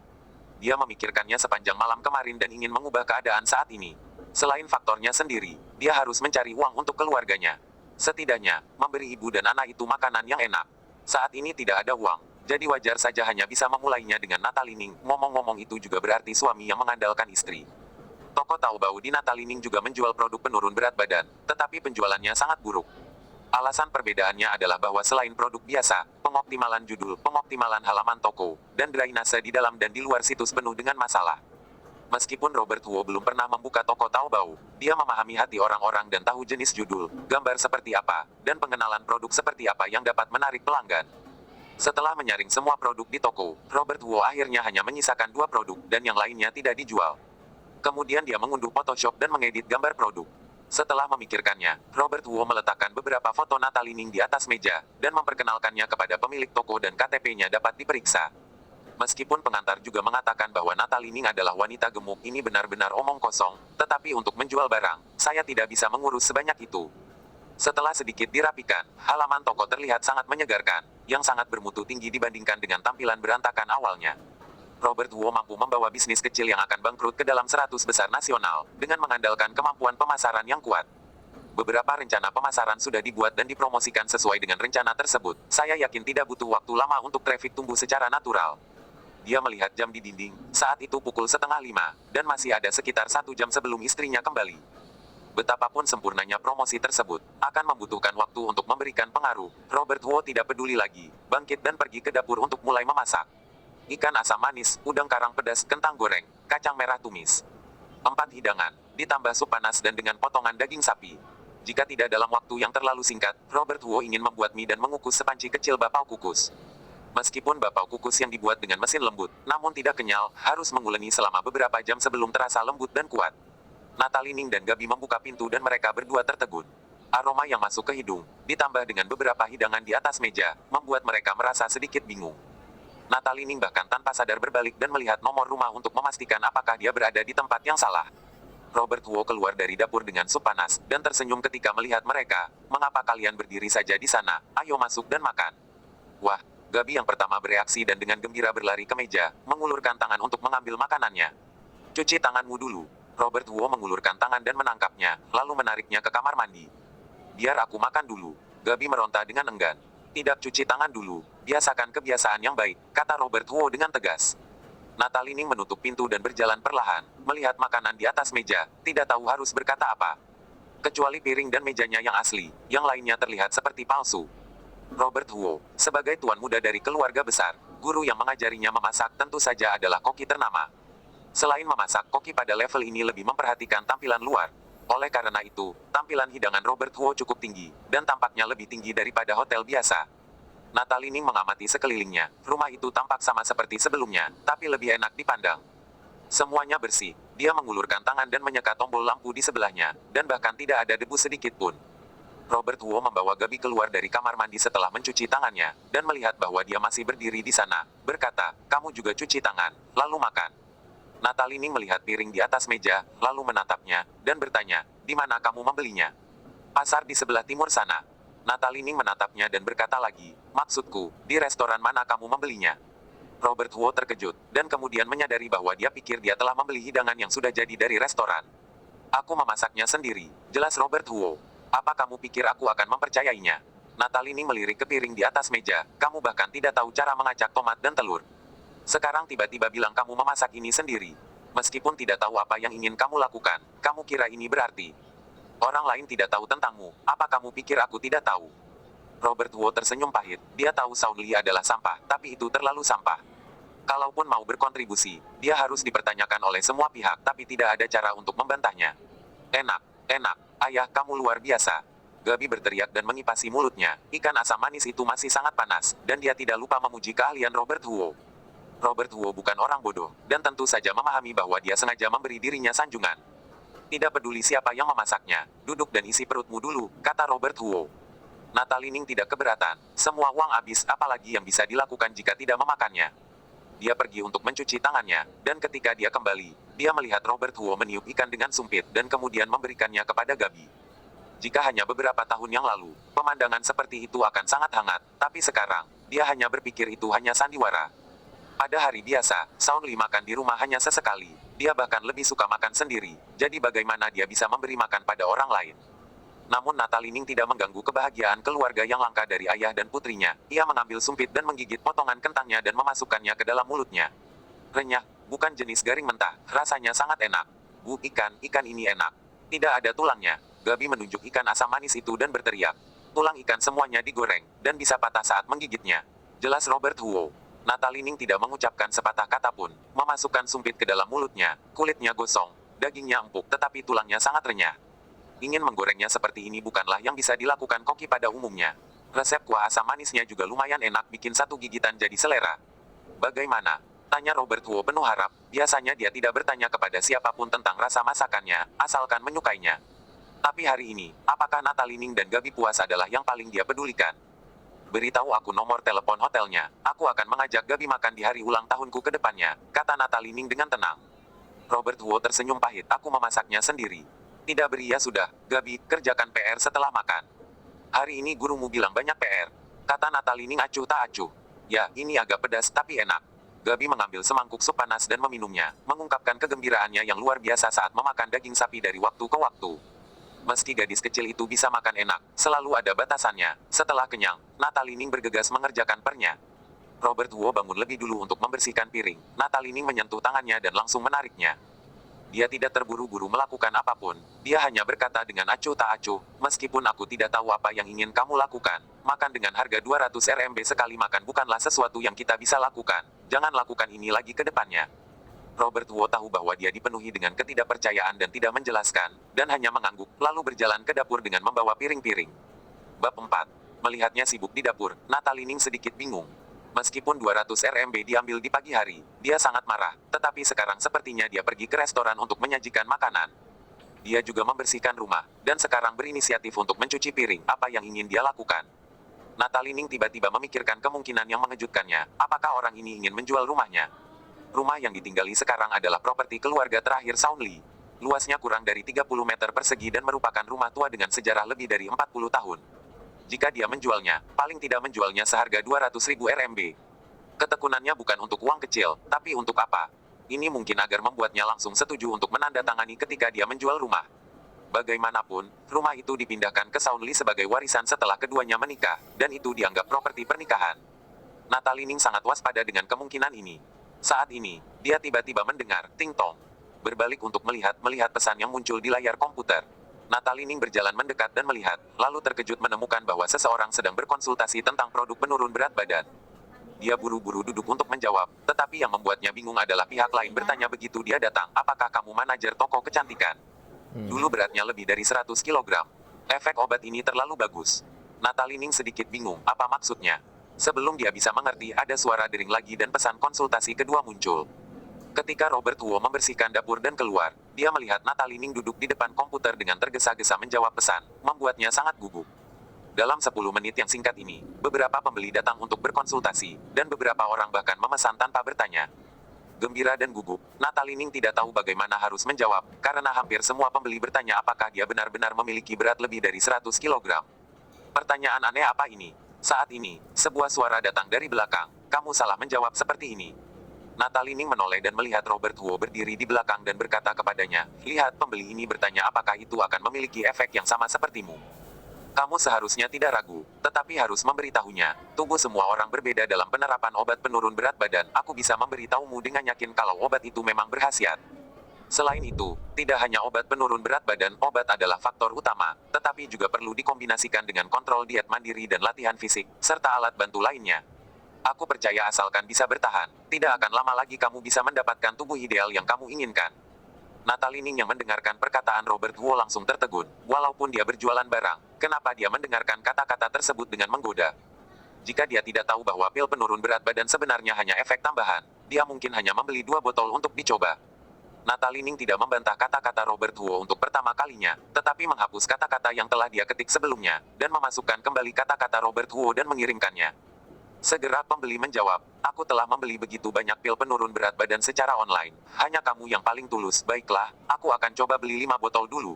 Dia memikirkannya sepanjang malam kemarin dan ingin mengubah keadaan saat ini. Selain faktornya sendiri, dia harus mencari uang untuk keluarganya. Setidaknya, memberi ibu dan anak itu makanan yang enak. Saat ini tidak ada uang, jadi wajar saja hanya bisa memulainya dengan Natalie Ning. Ngomong-ngomong itu juga berarti suami yang mengandalkan istri. Toko Taobao di Natalie Ning juga menjual produk penurun berat badan, tetapi penjualannya sangat buruk. Alasan perbedaannya adalah bahwa selain produk biasa, pengoptimalan judul, pengoptimalan halaman toko, dan drainase di dalam dan di luar situs penuh dengan masalah. Meskipun Robert Huo belum pernah membuka toko Taobao, dia memahami hati orang-orang dan tahu jenis judul, gambar seperti apa, dan pengenalan produk seperti apa yang dapat menarik pelanggan. Setelah menyaring semua produk di toko, Robert Huo akhirnya hanya menyisakan 2 produk, dan yang lainnya tidak dijual. Kemudian dia mengunduh Photoshop dan mengedit gambar produk. Setelah memikirkannya, Robert Huo meletakkan beberapa foto Natalie Ning di atas meja, dan memperkenalkannya kepada pemilik toko dan KTP-nya dapat diperiksa. Meskipun pengantar juga mengatakan bahwa Natalie Ning adalah wanita gemuk, ini benar-benar omong kosong, tetapi untuk menjual barang, saya tidak bisa mengurus sebanyak itu. Setelah sedikit dirapikan, halaman toko terlihat sangat menyegarkan, yang sangat bermutu tinggi dibandingkan dengan tampilan berantakan awalnya. Robert Huo mampu membawa bisnis kecil yang akan bangkrut ke dalam 100 besar nasional, dengan mengandalkan kemampuan pemasaran yang kuat. Beberapa rencana pemasaran sudah dibuat dan dipromosikan sesuai dengan rencana tersebut. Saya yakin tidak butuh waktu lama untuk traffic tumbuh secara natural. Dia melihat jam di dinding, saat itu pukul 4:30, dan masih ada sekitar 1 jam sebelum istrinya kembali. Betapapun sempurnanya promosi tersebut, akan membutuhkan waktu untuk memberikan pengaruh. Robert Huo tidak peduli lagi, bangkit dan pergi ke dapur untuk mulai memasak. Ikan asam manis, udang karang pedas, kentang goreng, kacang merah tumis. 4 hidangan, ditambah sup panas dan dengan potongan daging sapi. Jika tidak dalam waktu yang terlalu singkat, Robert Huo ingin membuat mie dan mengukus sepanci kecil bapau kukus. Meskipun bapau kukus yang dibuat dengan mesin lembut, namun tidak kenyal, harus menguleni selama beberapa jam sebelum terasa lembut dan kuat. Natalie Ning dan Gabi membuka pintu dan mereka berdua tertegun. Aroma yang masuk ke hidung, ditambah dengan beberapa hidangan di atas meja, membuat mereka merasa sedikit bingung. Natalie Ning bahkan tanpa sadar berbalik dan melihat nomor rumah untuk memastikan apakah dia berada di tempat yang salah. Robert Huo keluar dari dapur dengan sup panas, dan tersenyum ketika melihat mereka. "Mengapa kalian berdiri saja di sana? Ayo masuk dan makan." Wah, Gabi yang pertama bereaksi dan dengan gembira berlari ke meja, mengulurkan tangan untuk mengambil makanannya. "Cuci tanganmu dulu." Robert Huo mengulurkan tangan dan menangkapnya, lalu menariknya ke kamar mandi. "Biar aku makan dulu." Gabi meronta dengan enggan. "Tidak, cuci tangan dulu. Biasakan kebiasaan yang baik," kata Robert Huo dengan tegas. Natalie Ning menutup pintu dan berjalan perlahan, melihat makanan di atas meja, tidak tahu harus berkata apa. Kecuali piring dan mejanya yang asli, yang lainnya terlihat seperti palsu. Robert Huo, sebagai tuan muda dari keluarga besar, guru yang mengajarinya memasak tentu saja adalah koki ternama. Selain memasak, koki pada level ini lebih memperhatikan tampilan luar. Oleh karena itu, tampilan hidangan Robert Huo cukup tinggi, dan tampaknya lebih tinggi daripada hotel biasa. Natalie Ning mengamati sekelilingnya. Rumah itu tampak sama seperti sebelumnya, tapi lebih enak dipandang. Semuanya bersih. Dia mengulurkan tangan dan menyeka tombol lampu di sebelahnya, dan bahkan tidak ada debu sedikit pun. Robert Huo membawa Gabi keluar dari kamar mandi setelah mencuci tangannya, dan melihat bahwa dia masih berdiri di sana, berkata, "Kamu juga cuci tangan, lalu makan." Natalie Ning melihat piring di atas meja, lalu menatapnya, dan bertanya, "Di mana kamu membelinya?" "Pasar di sebelah timur sana." Natalie Ning menatapnya dan berkata lagi, "Maksudku, di restoran mana kamu membelinya?" Robert Huo terkejut, dan kemudian menyadari bahwa dia pikir dia telah membeli hidangan yang sudah jadi dari restoran. "Aku memasaknya sendiri," jelas Robert Huo. "Apa kamu pikir aku akan mempercayainya?" Natalie Ning melirik ke piring di atas meja, "Kamu bahkan tidak tahu cara mengacak tomat dan telur. Sekarang tiba-tiba bilang kamu memasak ini sendiri. Meskipun tidak tahu apa yang ingin kamu lakukan, kamu kira ini berarti orang lain tidak tahu tentangmu. Apa kamu pikir aku tidak tahu?" Robert Huo tersenyum pahit. Dia tahu Sound Li adalah sampah, tapi itu terlalu sampah. Kalaupun mau berkontribusi, dia harus dipertanyakan oleh semua pihak, tapi tidak ada cara untuk membantahnya. "Enak, enak, ayah kamu luar biasa." Gabi berteriak dan mengipasi mulutnya. Ikan asam manis itu masih sangat panas, dan dia tidak lupa memuji keahlian Robert Huo. Robert Huo bukan orang bodoh, dan tentu saja memahami bahwa dia sengaja memberi dirinya sanjungan. "Tidak peduli siapa yang memasaknya, duduk dan isi perutmu dulu," kata Robert Huo. Natalie Ning tidak keberatan. Semua uang habis, apalagi yang bisa dilakukan jika tidak memakannya. Dia pergi untuk mencuci tangannya, dan ketika dia kembali, dia melihat Robert Huo meniup ikan dengan sumpit dan kemudian memberikannya kepada Gabi. Jika hanya beberapa tahun yang lalu, pemandangan seperti itu akan sangat hangat, tapi sekarang, dia hanya berpikir itu hanya sandiwara. Pada hari biasa, Sound Li makan di rumah hanya sesekali. Dia bahkan lebih suka makan sendiri, jadi bagaimana dia bisa memberi makan pada orang lain? Namun Natalie Ning tidak mengganggu kebahagiaan keluarga yang langka dari ayah dan putrinya. Ia mengambil sumpit dan menggigit potongan kentangnya dan memasukkannya ke dalam mulutnya. Renyah, bukan jenis garing mentah, rasanya sangat enak. "Bu, ikan ini enak. Tidak ada tulangnya." Gabi menunjuk ikan asam manis itu dan berteriak. "Tulang ikan semuanya digoreng, dan bisa patah saat menggigitnya," jelas Robert Huo. Natalie Ning tidak mengucapkan sepatah kata pun, memasukkan sumpit ke dalam mulutnya. Kulitnya gosong, dagingnya empuk tetapi tulangnya sangat renyah. Ingin menggorengnya seperti ini bukanlah yang bisa dilakukan koki pada umumnya. Resep kuah asam manisnya juga lumayan enak, bikin satu gigitan jadi selera. "Bagaimana?" tanya Robert Huo penuh harap. Biasanya dia tidak bertanya kepada siapapun tentang rasa masakannya, asalkan menyukainya. Tapi hari ini, apakah Natalie Ning dan Gabi puas adalah yang paling dia pedulikan. "Beritahu aku nomor telepon hotelnya. Aku akan mengajak Gabi makan di hari ulang tahunku ke depannya," kata Natalie Ning dengan tenang. Robert Huo tersenyum pahit. "Aku memasaknya sendiri." "Tidak beri ya sudah, Gabi, kerjakan PR setelah makan." "Hari ini gurumu bilang banyak PR," kata Natalie Ning acuh tak acuh. "Ya, ini agak pedas tapi enak." Gabi mengambil semangkuk sup panas dan meminumnya, mengungkapkan kegembiraannya yang luar biasa saat memakan daging sapi dari waktu ke waktu. Meski gadis kecil itu bisa makan enak, selalu ada batasannya. Setelah kenyang, Natalie Ning bergegas mengerjakan pernya. Robert Huo bangun lebih dulu untuk membersihkan piring. Natalie Ning menyentuh tangannya dan langsung menariknya. Dia tidak terburu-buru melakukan apapun. Dia hanya berkata dengan acuh tak acuh, "Meskipun aku tidak tahu apa yang ingin kamu lakukan, makan dengan harga 200 RMB sekali makan bukanlah sesuatu yang kita bisa lakukan. Jangan lakukan ini lagi ke depannya." Robert Huo tahu bahwa dia dipenuhi dengan ketidakpercayaan dan tidak menjelaskan, dan hanya mengangguk, lalu berjalan ke dapur dengan membawa piring-piring. Bab 4. Melihatnya sibuk di dapur, Natalie Ning sedikit bingung. Meskipun 200 RMB diambil di pagi hari, dia sangat marah, tetapi sekarang sepertinya dia pergi ke restoran untuk menyajikan makanan. Dia juga membersihkan rumah, dan sekarang berinisiatif untuk mencuci piring. Apa yang ingin dia lakukan? Natalie Ning tiba-tiba memikirkan kemungkinan yang mengejutkannya. Apakah orang ini ingin menjual rumahnya? Rumah yang ditinggali sekarang adalah properti keluarga terakhir Sound Li. Luasnya kurang dari 30 meter persegi dan merupakan rumah tua dengan sejarah lebih dari 40 tahun. Jika dia menjualnya, paling tidak menjualnya seharga 200.000 RMB. Ketekunannya bukan untuk uang kecil, tapi untuk apa? Ini mungkin agar membuatnya langsung setuju untuk menandatangani ketika dia menjual rumah. Bagaimanapun, rumah itu dipindahkan ke Sound Li sebagai warisan setelah keduanya menikah, dan itu dianggap properti pernikahan. Natalie Ning sangat waspada dengan kemungkinan ini. Saat ini, dia tiba-tiba mendengar ting-tong. Berbalik untuk melihat pesan yang muncul di layar komputer. Natalie Ning berjalan mendekat dan melihat, lalu terkejut menemukan bahwa seseorang sedang berkonsultasi tentang produk penurun berat badan. Dia buru-buru duduk untuk menjawab, tetapi yang membuatnya bingung adalah pihak lain bertanya begitu dia datang, "Apakah kamu manajer toko kecantikan? Dulu beratnya lebih dari 100 kilogram. Efek obat ini terlalu bagus." Natalie Ning sedikit bingung, apa maksudnya? Sebelum dia bisa mengerti, ada suara dering lagi dan pesan konsultasi kedua muncul. Ketika Robert Huo membersihkan dapur dan keluar, dia melihat Natalie Ning duduk di depan komputer dengan tergesa-gesa menjawab pesan, membuatnya sangat gugup. Dalam 10 menit yang singkat ini, beberapa pembeli datang untuk berkonsultasi, dan beberapa orang bahkan memesan tanpa bertanya. Gembira dan gugup, Natalie Ning tidak tahu bagaimana harus menjawab, karena hampir semua pembeli bertanya apakah dia benar-benar memiliki berat lebih dari 100 kg. Pertanyaan aneh apa ini? Saat ini, sebuah suara datang dari belakang. Kamu salah menjawab seperti ini. Natalie Ning menoleh dan melihat Robert Huo berdiri di belakang dan berkata kepadanya, lihat pembeli ini bertanya apakah itu akan memiliki efek yang sama sepertimu. Kamu seharusnya tidak ragu, tetapi harus memberitahunya. Tubuh semua orang berbeda dalam penerapan obat penurun berat badan. Aku bisa memberitahumu dengan yakin kalau obat itu memang berkhasiat. Selain itu, tidak hanya obat penurun berat badan, obat adalah faktor utama, tetapi juga perlu dikombinasikan dengan kontrol diet mandiri dan latihan fisik, serta alat bantu lainnya. Aku percaya asalkan bisa bertahan, tidak akan lama lagi kamu bisa mendapatkan tubuh ideal yang kamu inginkan. Natalie Ning yang mendengarkan perkataan Robert Huo langsung tertegun. Walaupun dia berjualan barang, kenapa dia mendengarkan kata-kata tersebut dengan menggoda? Jika dia tidak tahu bahwa pil penurun berat badan sebenarnya hanya efek tambahan, dia mungkin hanya membeli 2 botol untuk dicoba. Natalie Ning tidak membantah kata-kata Robert Huo untuk pertama kalinya, tetapi menghapus kata-kata yang telah dia ketik sebelumnya, dan memasukkan kembali kata-kata Robert Huo dan mengirimkannya. Segera pembeli menjawab, aku telah membeli begitu banyak pil penurun berat badan secara online. Hanya kamu yang paling tulus. Baiklah, aku akan coba beli 5 botol dulu.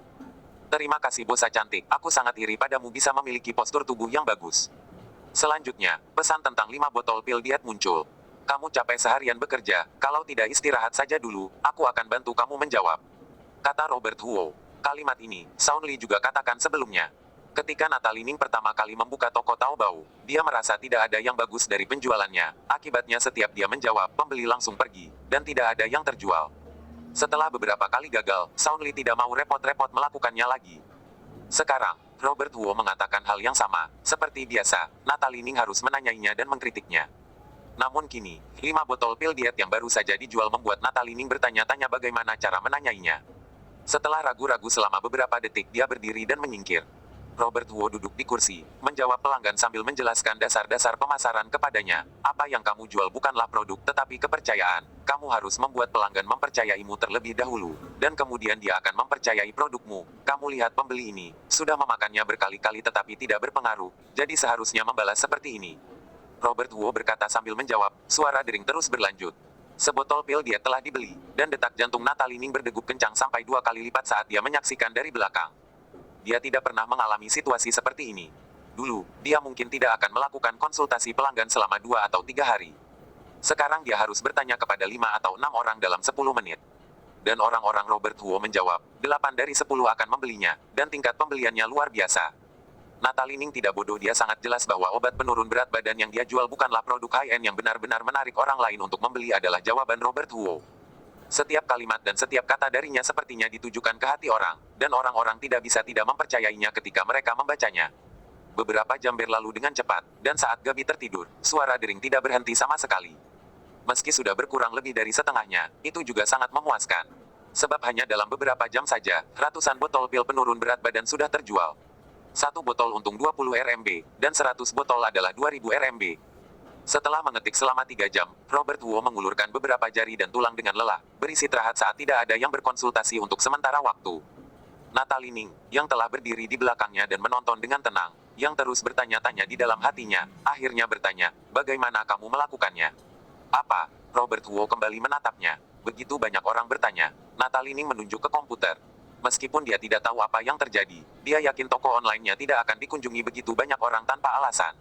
Terima kasih bosa cantik, aku sangat iri padamu bisa memiliki postur tubuh yang bagus. Selanjutnya, pesan tentang 5 botol pil diet muncul. Kamu capek seharian bekerja, kalau tidak istirahat saja dulu, aku akan bantu kamu menjawab. Kata Robert Huo. Kalimat ini, Shaun Li juga katakan sebelumnya. Ketika Natalie Ning pertama kali membuka toko Taobao, dia merasa tidak ada yang bagus dari penjualannya. Akibatnya setiap dia menjawab, pembeli langsung pergi, dan tidak ada yang terjual. Setelah beberapa kali gagal, Shaun Li tidak mau repot-repot melakukannya lagi. Sekarang, Robert Huo mengatakan hal yang sama. Seperti biasa, Natalie Ning harus menanyainya dan mengkritiknya. Namun kini, 5 botol pil diet yang baru saja dijual membuat Natalie Ning bertanya-tanya bagaimana cara menanyainya. Setelah ragu-ragu selama beberapa detik dia berdiri dan menyingkir. Robert Huo duduk di kursi, menjawab pelanggan sambil menjelaskan dasar-dasar pemasaran kepadanya. Apa yang kamu jual bukanlah produk tetapi kepercayaan. Kamu harus membuat pelanggan mempercayaimu terlebih dahulu, dan kemudian dia akan mempercayai produkmu. Kamu lihat pembeli ini, sudah memakannya berkali-kali tetapi tidak berpengaruh, jadi seharusnya membalas seperti ini. Robert Huo berkata sambil menjawab, suara dering terus berlanjut. Sebotol pil diet telah dibeli, dan detak jantung Natalie Ning berdegup kencang sampai 2 kali lipat saat dia menyaksikan dari belakang. Dia tidak pernah mengalami situasi seperti ini. Dulu, dia mungkin tidak akan melakukan konsultasi pelanggan selama 2 atau 3 hari. Sekarang dia harus bertanya kepada 5 atau 6 orang dalam 10 menit. Dan orang-orang Robert Huo menjawab, 8 dari 10 akan membelinya, dan tingkat pembeliannya luar biasa. Natalie Ning tidak bodoh, dia sangat jelas bahwa obat penurun berat badan yang dia jual bukanlah produk high-end yang benar-benar menarik orang lain untuk membeli adalah jawaban Robert Huo. Setiap kalimat dan setiap kata darinya sepertinya ditujukan ke hati orang, dan orang-orang tidak bisa tidak mempercayainya ketika mereka membacanya. Beberapa jam berlalu dengan cepat, dan saat Gabi tertidur, suara dering tidak berhenti sama sekali. Meski sudah berkurang lebih dari setengahnya, itu juga sangat memuaskan. Sebab hanya dalam beberapa jam saja, ratusan botol pil penurun berat badan sudah terjual. 1 botol untung 20 RMB, dan 100 botol adalah 2000 RMB. Setelah mengetik selama 3 jam, Robert Huo mengulurkan beberapa jari dan tulang dengan lelah, beristirahat saat tidak ada yang berkonsultasi untuk sementara waktu. Natalie Ning, yang telah berdiri di belakangnya dan menonton dengan tenang, yang terus bertanya-tanya di dalam hatinya, akhirnya bertanya, bagaimana kamu melakukannya? Apa? Robert Huo kembali menatapnya. Begitu banyak orang bertanya. Natalie Ning menunjuk ke komputer. Meskipun dia tidak tahu apa yang terjadi, dia yakin toko online-nya tidak akan dikunjungi begitu banyak orang tanpa alasan.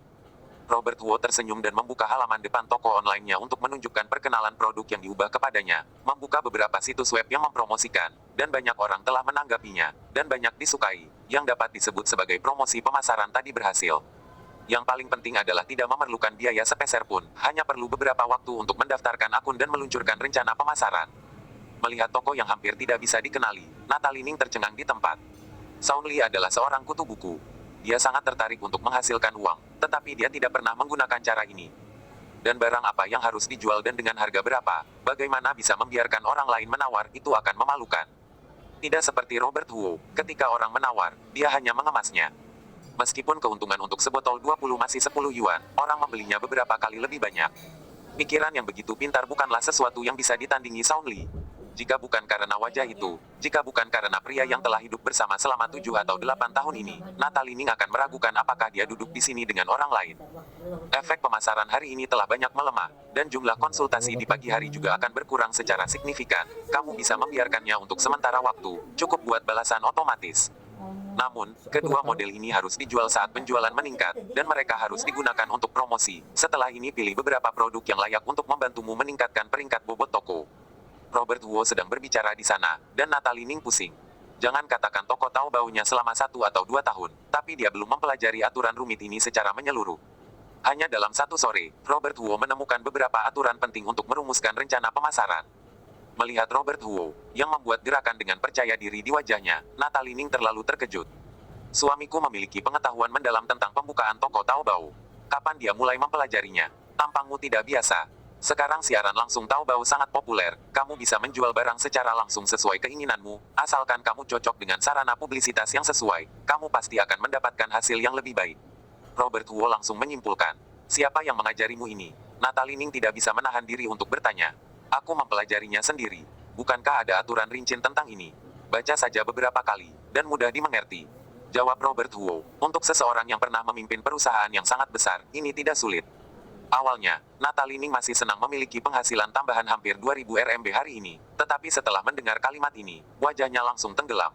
Robert Huo tersenyum dan membuka halaman depan toko online-nya untuk menunjukkan perkenalan produk yang diubah kepadanya, membuka beberapa situs web yang mempromosikan, dan banyak orang telah menanggapinya, dan banyak disukai, yang dapat disebut sebagai promosi pemasaran tadi berhasil. Yang paling penting adalah tidak memerlukan biaya sepeser pun, hanya perlu beberapa waktu untuk mendaftarkan akun dan meluncurkan rencana pemasaran. Melihat toko yang hampir tidak bisa dikenali, Natalie Ning tercengang di tempat. Shaun Li adalah seorang kutu buku. Dia sangat tertarik untuk menghasilkan uang, tetapi dia tidak pernah menggunakan cara ini. Dan barang apa yang harus dijual dan dengan harga berapa, bagaimana bisa membiarkan orang lain menawar, itu akan memalukan. Tidak seperti Robert Huo, ketika orang menawar, dia hanya mengemasnya. Meskipun keuntungan untuk sebotol 20 masih 10 yuan, orang membelinya beberapa kali lebih banyak. Pikiran yang begitu pintar bukanlah sesuatu yang bisa ditandingi Sound Lee. Jika bukan karena wajah itu, jika bukan karena pria yang telah hidup bersama selama 7 atau 8 tahun ini, Natalie Ning akan meragukan apakah dia duduk di sini dengan orang lain. Efek pemasaran hari ini telah banyak melemah, dan jumlah konsultasi di pagi hari juga akan berkurang secara signifikan. Kamu bisa membiarkannya untuk sementara waktu, cukup buat balasan otomatis. Namun, kedua model ini harus dijual saat penjualan meningkat, dan mereka harus digunakan untuk promosi. Setelah ini pilih beberapa produk yang layak untuk membantumu meningkatkan peringkat bobot toko. Robert Huo sedang berbicara di sana, dan Natalie Ning pusing. Jangan katakan toko tahu baunya selama 1 atau 2 tahun, tapi dia belum mempelajari aturan rumit ini secara menyeluruh. Hanya dalam satu sore, Robert Huo menemukan beberapa aturan penting untuk merumuskan rencana pemasaran. Melihat Robert Huo, yang membuat gerakan dengan percaya diri di wajahnya, Natalie Ning terlalu terkejut. Suamiku memiliki pengetahuan mendalam tentang pembukaan toko Taobao. Kapan dia mulai mempelajarinya? Tampangmu tidak biasa. Sekarang siaran langsung Taobao sangat populer, kamu bisa menjual barang secara langsung sesuai keinginanmu, asalkan kamu cocok dengan sarana publisitas yang sesuai, kamu pasti akan mendapatkan hasil yang lebih baik. Robert Huo langsung menyimpulkan. Siapa yang mengajarimu ini? Natalie Ning tidak bisa menahan diri untuk bertanya. Aku mempelajarinya sendiri. Bukankah ada aturan rinci tentang ini? Baca saja beberapa kali, dan mudah dimengerti. Jawab Robert Huo. Untuk seseorang yang pernah memimpin perusahaan yang sangat besar, ini tidak sulit. Awalnya, Natalie Ning masih senang memiliki penghasilan tambahan hampir 2000 RMB hari ini, tetapi setelah mendengar kalimat ini, wajahnya langsung tenggelam.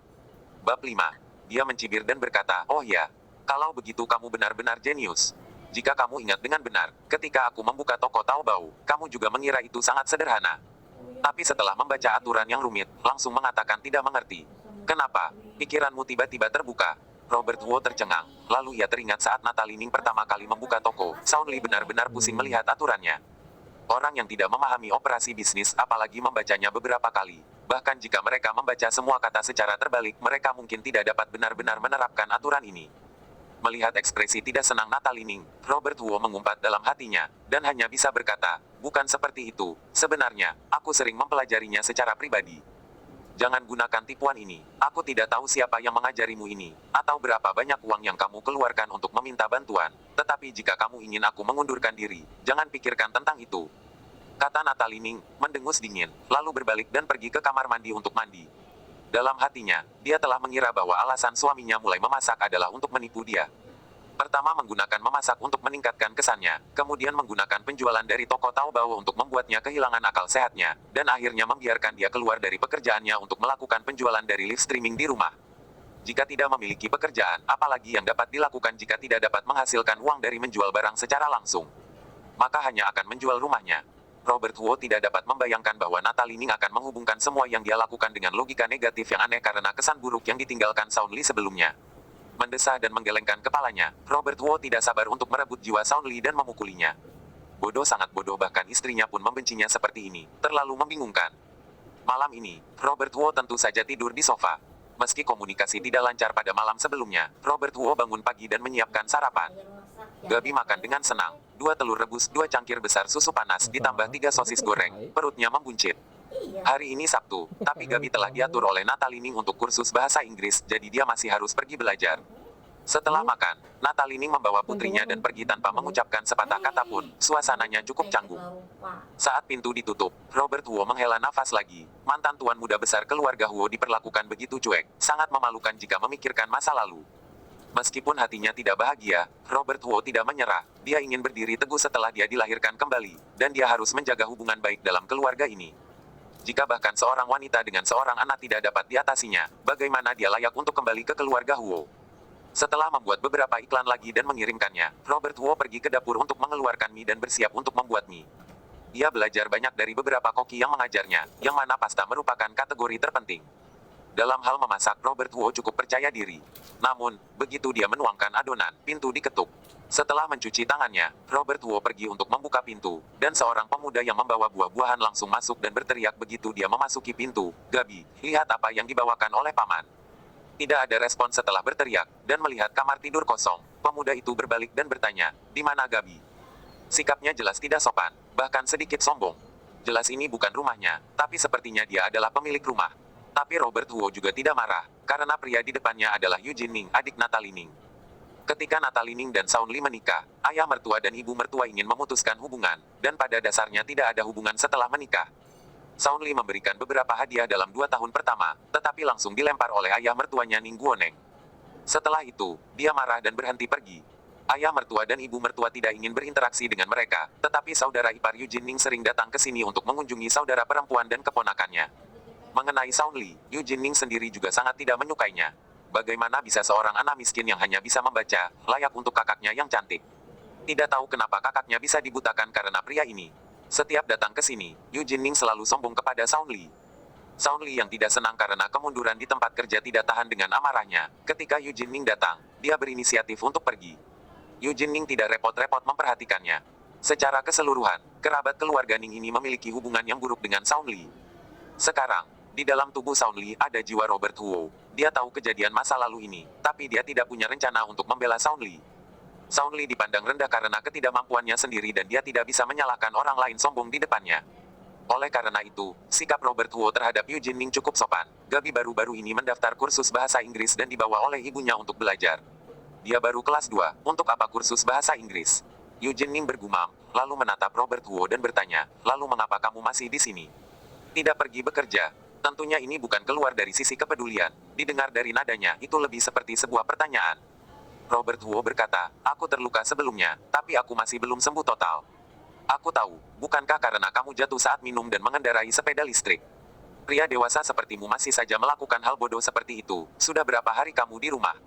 Bab 5. Dia mencibir dan berkata, oh ya, kalau begitu kamu benar-benar jenius. Jika kamu ingat dengan benar, ketika aku membuka toko Taobao, kamu juga mengira itu sangat sederhana. Tapi setelah membaca aturan yang rumit, langsung mengatakan tidak mengerti. Kenapa? Pikiranmu tiba-tiba terbuka. Robert Huo tercengang. Lalu ia teringat saat Natalie Ning pertama kali membuka toko, Sound Lee benar-benar pusing melihat aturannya. Orang yang tidak memahami operasi bisnis apalagi membacanya beberapa kali. Bahkan jika mereka membaca semua kata secara terbalik, mereka mungkin tidak dapat benar-benar menerapkan aturan ini. Melihat ekspresi tidak senang Natalie Ning, Robert Huo mengumpat dalam hatinya, dan hanya bisa berkata, bukan seperti itu, sebenarnya, aku sering mempelajarinya secara pribadi. Jangan gunakan tipuan ini, aku tidak tahu siapa yang mengajarimu ini, atau berapa banyak uang yang kamu keluarkan untuk meminta bantuan, tetapi jika kamu ingin aku mengundurkan diri, jangan pikirkan tentang itu. Kata Natalie Ning, mendengus dingin, lalu berbalik dan pergi ke kamar mandi untuk mandi. Dalam hatinya, dia telah mengira bahwa alasan suaminya mulai memasak adalah untuk menipu dia. Pertama menggunakan memasak untuk meningkatkan kesannya, kemudian menggunakan penjualan dari toko Taobao untuk membuatnya kehilangan akal sehatnya, dan akhirnya membiarkan dia keluar dari pekerjaannya untuk melakukan penjualan dari live streaming di rumah. Jika tidak memiliki pekerjaan, apalagi yang dapat dilakukan jika tidak dapat menghasilkan uang dari menjual barang secara langsung? Maka hanya akan menjual rumahnya. Robert Huo tidak dapat membayangkan bahwa Natalie Ning akan menghubungkan semua yang dia lakukan dengan logika negatif yang aneh karena kesan buruk yang ditinggalkan Sound Lee sebelumnya. Mendesah dan menggelengkan kepalanya, Robert Huo tidak sabar untuk merebut jiwa Sound Lee dan memukulinya. Bodoh, sangat bodoh, bahkan istrinya pun membencinya seperti ini, terlalu membingungkan. Malam ini, Robert Huo tentu saja tidur di sofa. Meski komunikasi tidak lancar pada malam sebelumnya, Robert Huo bangun pagi dan menyiapkan sarapan. Gabi makan dengan senang, 2 telur rebus, 2 cangkir besar susu panas, ditambah 3 sosis goreng, perutnya membuncit. Hari ini Sabtu, tapi Gabi telah diatur oleh Natalie Ning untuk kursus bahasa Inggris, jadi dia masih harus pergi belajar. Setelah makan, Natalie Ning membawa putrinya dan pergi tanpa mengucapkan sepatah kata pun, suasananya cukup canggung. Saat pintu ditutup, Robert Huo menghela nafas lagi. Mantan tuan muda besar keluarga Huo diperlakukan begitu cuek, sangat memalukan jika memikirkan masa lalu. Meskipun hatinya tidak bahagia, Robert Huo tidak menyerah. Dia ingin berdiri teguh setelah dia dilahirkan kembali, dan dia harus menjaga hubungan baik dalam keluarga ini. Jika bahkan seorang wanita dengan seorang anak tidak dapat diatasinya, bagaimana dia layak untuk kembali ke keluarga Huo? Setelah membuat beberapa iklan lagi dan mengirimkannya, Robert Huo pergi ke dapur untuk mengeluarkan mie dan bersiap untuk membuat mie. Dia belajar banyak dari beberapa koki yang mengajarnya, yang mana pasta merupakan kategori terpenting. Dalam hal memasak, Robert Huo cukup percaya diri. Namun, begitu dia menuangkan adonan, pintu diketuk. Setelah mencuci tangannya, Robert Huo pergi untuk membuka pintu, dan seorang pemuda yang membawa buah-buahan langsung masuk dan berteriak begitu dia memasuki pintu, "Gabi, lihat apa yang dibawakan oleh paman." Tidak ada respon setelah berteriak, dan melihat kamar tidur kosong, pemuda itu berbalik dan bertanya, "Di mana Gabi?" Sikapnya jelas tidak sopan, bahkan sedikit sombong. Jelas ini bukan rumahnya, tapi sepertinya dia adalah pemilik rumah. Tapi Robert Huo juga tidak marah, karena pria di depannya adalah Eugene Ning, adik Natalie Ning. Ketika Natalie Ning dan Sound Lee menikah, ayah mertua dan ibu mertua ingin memutuskan hubungan, dan pada dasarnya tidak ada hubungan setelah menikah. Sound Lee memberikan beberapa hadiah dalam 2 tahun pertama, tetapi langsung dilempar oleh ayah mertuanya Ning Guoneng. Setelah itu, dia marah dan berhenti pergi. Ayah mertua dan ibu mertua tidak ingin berinteraksi dengan mereka, tetapi saudara ipar Eugene Ning sering datang ke sini untuk mengunjungi saudara perempuan dan keponakannya. Mengenai Sound Lee, Eugene Ning sendiri juga sangat tidak menyukainya. Bagaimana bisa seorang anak miskin yang hanya bisa membaca, layak untuk kakaknya yang cantik? Tidak tahu kenapa kakaknya bisa dibutakan karena pria ini. Setiap datang ke sini, Eugene Ning selalu sombong kepada Sound Lee. Sound Lee yang tidak senang karena kemunduran di tempat kerja tidak tahan dengan amarahnya. Ketika Eugene Ning datang, dia berinisiatif untuk pergi. Eugene Ning tidak repot-repot memperhatikannya. Secara keseluruhan, kerabat keluarga Ning ini memiliki hubungan yang buruk dengan Sound Lee. Sekarang, di dalam tubuh Sound Lee ada jiwa Robert Huo. Dia tahu kejadian masa lalu ini, tapi dia tidak punya rencana untuk membela Sound Lee. Sound Lee dipandang rendah karena ketidakmampuannya sendiri dan dia tidak bisa menyalahkan orang lain sombong di depannya. Oleh karena itu, sikap Robert Huo terhadap Eugene Ning cukup sopan. Gabi baru-baru ini mendaftar kursus bahasa Inggris dan dibawa oleh ibunya untuk belajar. Dia baru kelas 2, untuk apa kursus bahasa Inggris? Eugene Ning bergumam, lalu menatap Robert Huo dan bertanya, lalu mengapa kamu masih di sini? Tidak pergi bekerja. Tentunya ini bukan keluar dari sisi kepedulian. Didengar dari nadanya, itu lebih seperti sebuah pertanyaan. Robert Huo berkata, aku terluka sebelumnya, tapi aku masih belum sembuh total. Aku tahu, bukankah karena kamu jatuh saat minum dan mengendarai sepeda listrik? Pria dewasa sepertimu masih saja melakukan hal bodoh seperti itu. Sudah berapa hari kamu di rumah?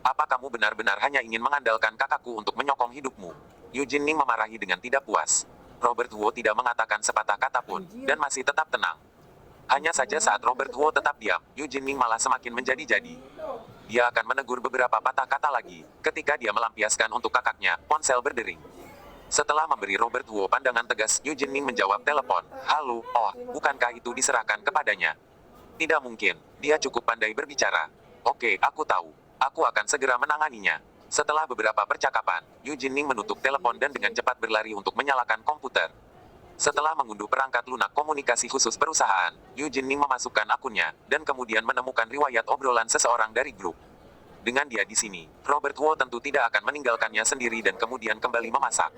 Apa kamu benar-benar hanya ingin mengandalkan kakakku untuk menyokong hidupmu? Eugene Ning memarahi dengan tidak puas. Robert Huo tidak mengatakan sepatah kata pun, dan masih tetap tenang. Hanya saja saat Robert Huo tetap diam, Eugene Ning malah semakin menjadi-jadi. Dia akan menegur beberapa patah kata lagi, ketika dia melampiaskan untuk kakaknya, ponsel berdering. Setelah memberi Robert Huo pandangan tegas, Eugene Ning menjawab telepon. Halo, oh, bukankah itu diserahkan kepadanya? Tidak mungkin, dia cukup pandai berbicara. Oke, aku tahu. Aku akan segera menanganinya. Setelah beberapa percakapan, Eugene Ning menutup telepon dan dengan cepat berlari untuk menyalakan komputer. Setelah mengunduh perangkat lunak komunikasi khusus perusahaan, Eugene Ning memasukkan akunnya, dan kemudian menemukan riwayat obrolan seseorang dari grup. Dengan dia di sini, Robert Huo tentu tidak akan meninggalkannya sendiri dan kemudian kembali memasak.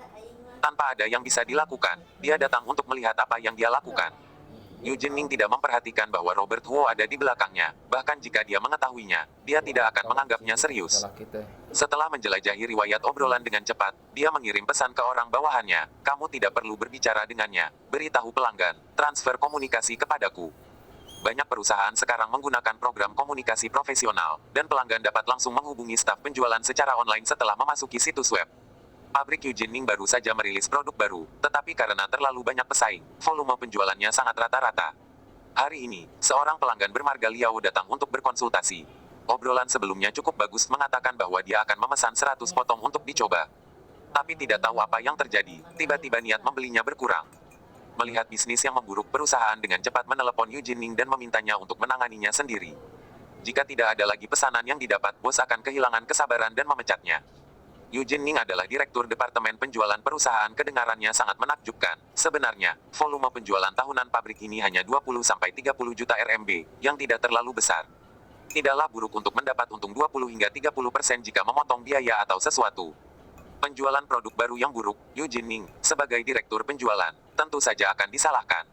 Tanpa ada yang bisa dilakukan, dia datang untuk melihat apa yang dia lakukan. Eugene Ning tidak memperhatikan bahwa Robert Huo ada di belakangnya, bahkan jika dia mengetahuinya, dia tidak akan menganggapnya serius. Setelah menjelajahi riwayat obrolan dengan cepat, dia mengirim pesan ke orang bawahannya, kamu tidak perlu berbicara dengannya, beritahu pelanggan, transfer komunikasi kepadaku. Banyak perusahaan sekarang menggunakan program komunikasi profesional, dan pelanggan dapat langsung menghubungi staf penjualan secara online setelah memasuki situs web. Pabrik Eugene Ning baru saja merilis produk baru, tetapi karena terlalu banyak pesaing, volume penjualannya sangat rata-rata. Hari ini, seorang pelanggan bermarga Liao datang untuk berkonsultasi. Obrolan sebelumnya cukup bagus mengatakan bahwa dia akan memesan 100 potong untuk dicoba. Tapi tidak tahu apa yang terjadi, tiba-tiba niat membelinya berkurang. Melihat bisnis yang memburuk, perusahaan dengan cepat menelepon Eugene Ning dan memintanya untuk menanganinya sendiri. Jika tidak ada lagi pesanan yang didapat, bos akan kehilangan kesabaran dan memecatnya. Eugene Ning adalah direktur departemen penjualan perusahaan. Kedengarannya sangat menakjubkan. Sebenarnya, volume penjualan tahunan pabrik ini hanya 20-30 juta RMB, yang tidak terlalu besar. Tidaklah buruk untuk mendapat untung 20 hingga 30% jika memotong biaya atau sesuatu. Penjualan produk baru yang buruk, Eugene Ning, sebagai direktur penjualan, tentu saja akan disalahkan.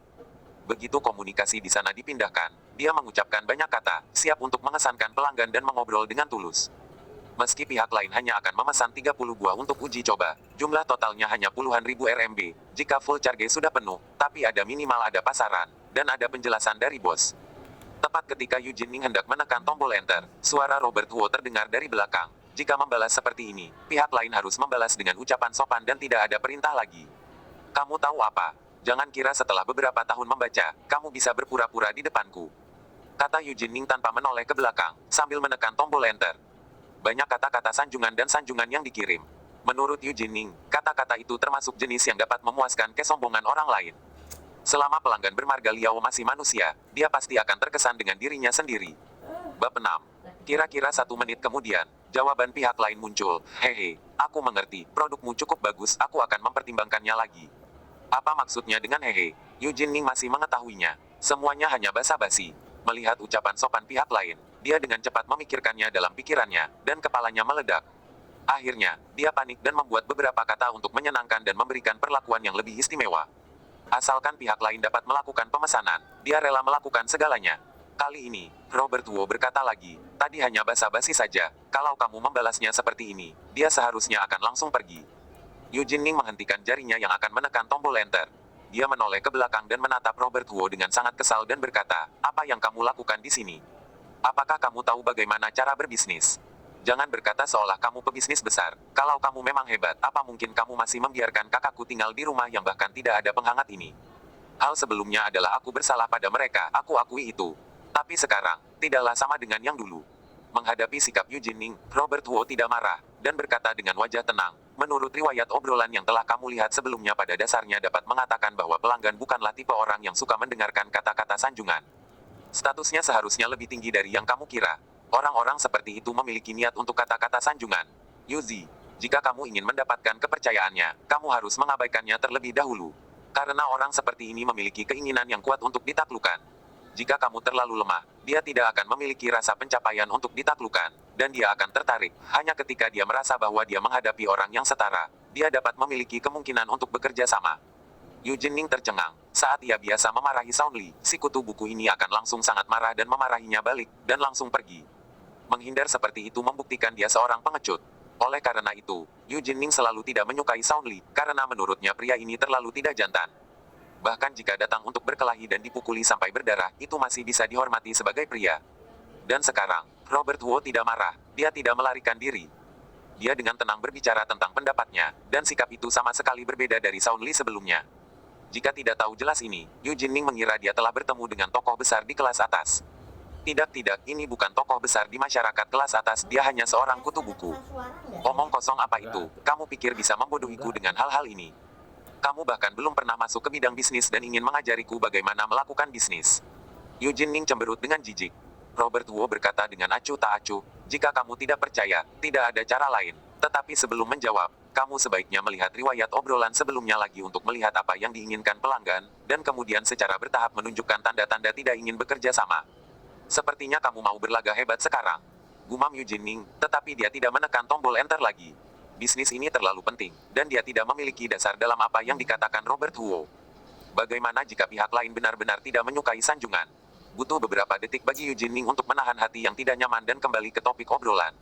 Begitu komunikasi di sana dipindahkan, dia mengucapkan banyak kata, siap untuk mengesankan pelanggan dan mengobrol dengan tulus. Meski pihak lain hanya akan memesan 30 buah untuk uji coba, jumlah totalnya hanya puluhan ribu RMB, jika full charge sudah penuh, tapi ada minimal ada pasaran, dan ada penjelasan dari bos. Tepat ketika Eugene Ning hendak menekan tombol enter, suara Robert Huo terdengar dari belakang. Jika membalas seperti ini, pihak lain harus membalas dengan ucapan sopan dan tidak ada perintah lagi. Kamu tahu apa? Jangan kira setelah beberapa tahun membaca, kamu bisa berpura-pura di depanku. Kata Eugene Ning tanpa menoleh ke belakang, sambil menekan tombol enter. Banyak kata-kata sanjungan dan sanjungan yang dikirim. Menurut Eugene Ning, kata-kata itu termasuk jenis yang dapat memuaskan kesombongan orang lain. Selama pelanggan bermarga Liao masih manusia, dia pasti akan terkesan dengan dirinya sendiri. Bab 6. Kira-kira 1 menit kemudian, jawaban pihak lain muncul. Hehe, aku mengerti, produkmu cukup bagus, aku akan mempertimbangkannya lagi. Apa maksudnya dengan hehe? Eugene Ning masih mengetahuinya. Semuanya hanya basa-basi. Melihat ucapan sopan pihak lain, dia dengan cepat memikirkannya dalam pikirannya, dan kepalanya meledak. Akhirnya, dia panik dan membuat beberapa kata untuk menyenangkan dan memberikan perlakuan yang lebih istimewa. Asalkan pihak lain dapat melakukan pemesanan, dia rela melakukan segalanya. Kali ini, Robert Wu berkata lagi, tadi hanya basa-basi saja, kalau kamu membalasnya seperti ini, dia seharusnya akan langsung pergi. Yu Jinning menghentikan jarinya yang akan menekan tombol enter. Dia menoleh ke belakang dan menatap Robert Wu dengan sangat kesal dan berkata, apa yang kamu lakukan di sini? Apakah kamu tahu bagaimana cara berbisnis? Jangan berkata seolah kamu pebisnis besar. Kalau kamu memang hebat, apa mungkin kamu masih membiarkan kakakku tinggal di rumah yang bahkan tidak ada penghangat ini? Hal sebelumnya adalah aku bersalah pada mereka, aku akui itu. Tapi sekarang, tidaklah sama dengan yang dulu. Menghadapi sikap Yu Jinning, Robert Wu tidak marah, dan berkata dengan wajah tenang, menurut riwayat obrolan yang telah kamu lihat sebelumnya pada dasarnya dapat mengatakan bahwa pelanggan bukanlah tipe orang yang suka mendengarkan kata-kata sanjungan. Statusnya seharusnya lebih tinggi dari yang kamu kira. Orang-orang seperti itu memiliki niat untuk kata-kata sanjungan. Yuzi, jika kamu ingin mendapatkan kepercayaannya, kamu harus mengabaikannya terlebih dahulu. Karena orang seperti ini memiliki keinginan yang kuat untuk ditaklukkan. Jika kamu terlalu lemah, dia tidak akan memiliki rasa pencapaian untuk ditaklukkan, dan dia akan tertarik. Hanya ketika dia merasa bahwa dia menghadapi orang yang setara, dia dapat memiliki kemungkinan untuk bekerja sama. Yu Jinning tercengang. Saat ia biasa memarahi Sound Li, si kutu buku ini akan langsung sangat marah dan memarahinya balik, dan langsung pergi. Menghindar seperti itu membuktikan dia seorang pengecut. Oleh karena itu, Yu Jinning selalu tidak menyukai Sound Li, karena menurutnya pria ini terlalu tidak jantan. Bahkan jika datang untuk berkelahi dan dipukuli sampai berdarah, itu masih bisa dihormati sebagai pria. Dan sekarang, Robert Wu tidak marah, dia tidak melarikan diri. Dia dengan tenang berbicara tentang pendapatnya, dan sikap itu sama sekali berbeda dari Sound Li sebelumnya. Jika tidak tahu jelas ini, Yu Jinning mengira dia telah bertemu dengan tokoh besar di kelas atas. Tidak, ini bukan tokoh besar di masyarakat kelas atas, dia hanya seorang kutu buku. Omong kosong apa itu, kamu pikir bisa membodohiku dengan hal-hal ini? Kamu bahkan belum pernah masuk ke bidang bisnis dan ingin mengajariku bagaimana melakukan bisnis. Yu Jinning cemberut dengan jijik. Robert Wu berkata dengan acuh tak acuh, jika kamu tidak percaya, tidak ada cara lain. Tetapi sebelum menjawab, kamu sebaiknya melihat riwayat obrolan sebelumnya lagi untuk melihat apa yang diinginkan pelanggan, dan kemudian secara bertahap menunjukkan tanda-tanda tidak ingin bekerja sama. Sepertinya kamu mau berlagak hebat sekarang. Gumam Yu Jinning, tetapi dia tidak menekan tombol enter lagi. Bisnis ini terlalu penting, dan dia tidak memiliki dasar dalam apa yang dikatakan Robert Wu. Bagaimana jika pihak lain benar-benar tidak menyukai sanjungan? Butuh beberapa detik bagi Yu Jinning untuk menahan hati yang tidak nyaman dan kembali ke topik obrolan.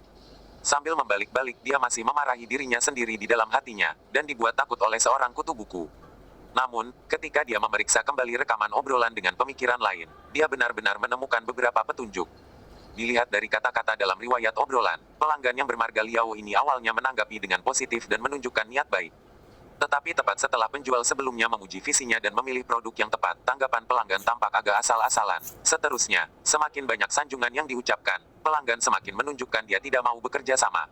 Sambil membalik-balik, dia masih memarahi dirinya sendiri di dalam hatinya, dan dibuat takut oleh seorang kutu buku. Namun, ketika dia memeriksa kembali rekaman obrolan dengan pemikiran lain, dia benar-benar menemukan beberapa petunjuk. Dilihat dari kata-kata dalam riwayat obrolan, pelanggan yang bermarga Liao ini awalnya menanggapi dengan positif dan menunjukkan niat baik. Tetapi tepat setelah penjual sebelumnya memuji visinya dan memilih produk yang tepat, tanggapan pelanggan tampak agak asal-asalan. Seterusnya, semakin banyak sanjungan yang diucapkan, pelanggan semakin menunjukkan dia tidak mau bekerja sama.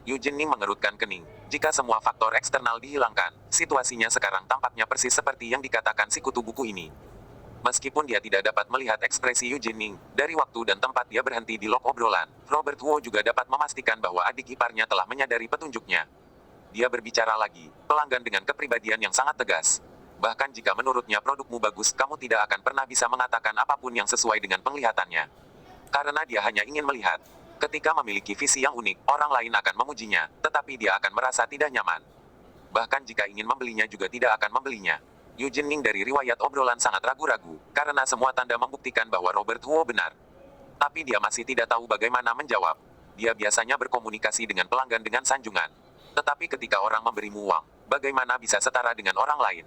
Yu Jinning mengerutkan kening. Jika semua faktor eksternal dihilangkan, situasinya sekarang tampaknya persis seperti yang dikatakan si kutu buku ini. Meskipun dia tidak dapat melihat ekspresi Yu Jinning, dari waktu dan tempat dia berhenti di log obrolan, Robert Wu juga dapat memastikan bahwa adik iparnya telah menyadari petunjuknya. Dia berbicara lagi, pelanggan dengan kepribadian yang sangat tegas. Bahkan jika menurutnya produkmu bagus, kamu tidak akan pernah bisa mengatakan apapun yang sesuai dengan penglihatannya. Karena dia hanya ingin melihat. Ketika memiliki visi yang unik, orang lain akan memujinya, tetapi dia akan merasa tidak nyaman. Bahkan jika ingin membelinya juga tidak akan membelinya. Yu Jinning dari riwayat obrolan sangat ragu-ragu, karena semua tanda membuktikan bahwa Robert Wu benar. Tapi dia masih tidak tahu bagaimana menjawab. Dia biasanya berkomunikasi dengan pelanggan dengan sanjungan. Tetapi ketika orang memberimu uang, bagaimana bisa setara dengan orang lain?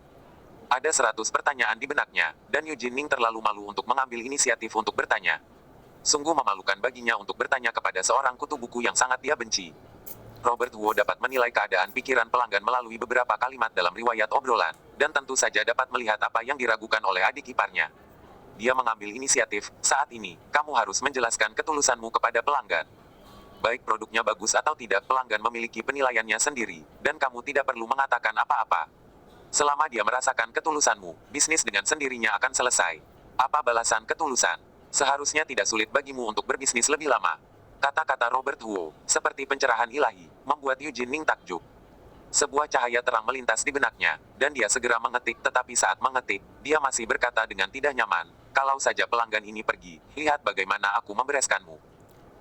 Ada 100 pertanyaan di benaknya, dan Yu Jinning terlalu malu untuk mengambil inisiatif untuk bertanya. Sungguh memalukan baginya untuk bertanya kepada seorang kutu buku yang sangat dia benci. Robert Wu dapat menilai keadaan pikiran pelanggan melalui beberapa kalimat dalam riwayat obrolan, dan tentu saja dapat melihat apa yang diragukan oleh adik iparnya. Dia mengambil inisiatif, saat ini, kamu harus menjelaskan ketulusanmu kepada pelanggan. Baik produknya bagus atau tidak, pelanggan memiliki penilaiannya sendiri, dan kamu tidak perlu mengatakan apa-apa. Selama dia merasakan ketulusanmu, bisnis dengan sendirinya akan selesai. Apa balasan ketulusan? Seharusnya tidak sulit bagimu untuk berbisnis lebih lama. Kata-kata Robert Wu, seperti pencerahan ilahi, membuat Yu Jinning takjub. Sebuah cahaya terang melintas di benaknya, dan dia segera mengetik, tetapi saat mengetik, dia masih berkata dengan tidak nyaman, kalau saja pelanggan ini pergi, lihat bagaimana aku membereskanmu.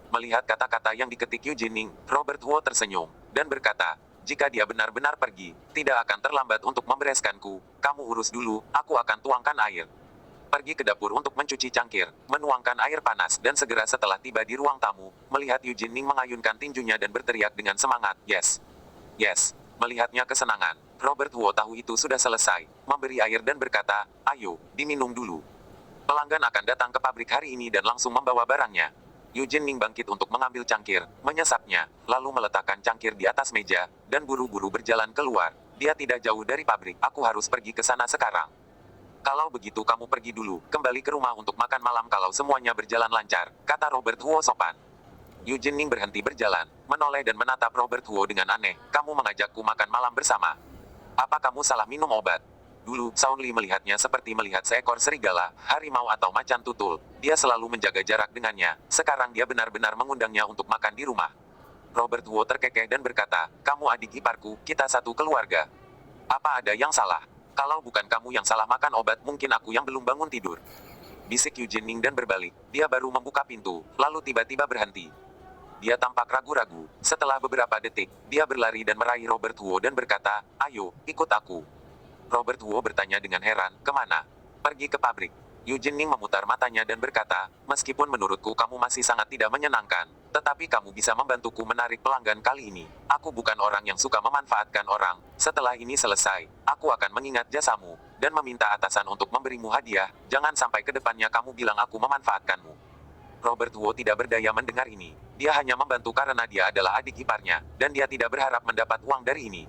Melihat kata-kata yang diketik Yu Jinning, Robert Wu tersenyum. dan berkata, jika dia benar-benar pergi, tidak akan terlambat untuk membereskanku. Kamu urus dulu, aku akan tuangkan air. Pergi ke dapur untuk mencuci cangkir, menuangkan air panas, dan segera setelah tiba di ruang tamu, melihat Yu Jinming mengayunkan tinjunya dan berteriak dengan semangat, yes, yes. Melihatnya kesenangan, Robert Huo tahu itu sudah selesai, memberi air dan berkata, ayo, diminum dulu. Pelanggan akan datang ke pabrik hari ini dan langsung membawa barangnya. Yu Jinming bangkit untuk mengambil cangkir, menyesapnya, lalu meletakkan cangkir di atas meja, dan buru-buru berjalan keluar. Dia tidak jauh dari pabrik, aku harus pergi ke sana sekarang. Kalau begitu kamu pergi dulu, kembali ke rumah untuk makan malam kalau semuanya berjalan lancar, kata Robert Huo sopan. Yu Jinming berhenti berjalan, menoleh dan menatap Robert Huo dengan aneh, kamu mengajakku makan malam bersama. Apa kamu salah minum obat? Dulu, Saun Li melihatnya seperti melihat seekor serigala, harimau atau macan tutul. Dia selalu menjaga jarak dengannya, sekarang dia benar-benar mengundangnya untuk makan di rumah. Robert Huo terkekeh dan berkata, kamu adik iparku, kita satu keluarga. Apa ada yang salah? Kalau bukan kamu yang salah makan obat, mungkin aku yang belum bangun tidur. Bisik Yu Jinming dan berbalik. Dia baru membuka pintu, lalu tiba-tiba berhenti. Dia tampak ragu-ragu. Setelah beberapa detik, dia berlari dan meraih Robert Huo dan berkata, ayo, ikut aku. Robert Huo bertanya dengan heran, kemana? Pergi ke pabrik. Yu Jinming memutar matanya dan berkata, meskipun menurutku kamu masih sangat tidak menyenangkan, tetapi kamu bisa membantuku menarik pelanggan kali ini. Aku bukan orang yang suka memanfaatkan orang. Setelah ini selesai, aku akan mengingat jasamu, dan meminta atasan untuk memberimu hadiah. Jangan sampai ke depannya kamu bilang aku memanfaatkanmu. Robert Huo tidak berdaya mendengar ini. Dia hanya membantu karena dia adalah adik iparnya, dan dia tidak berharap mendapat uang dari ini.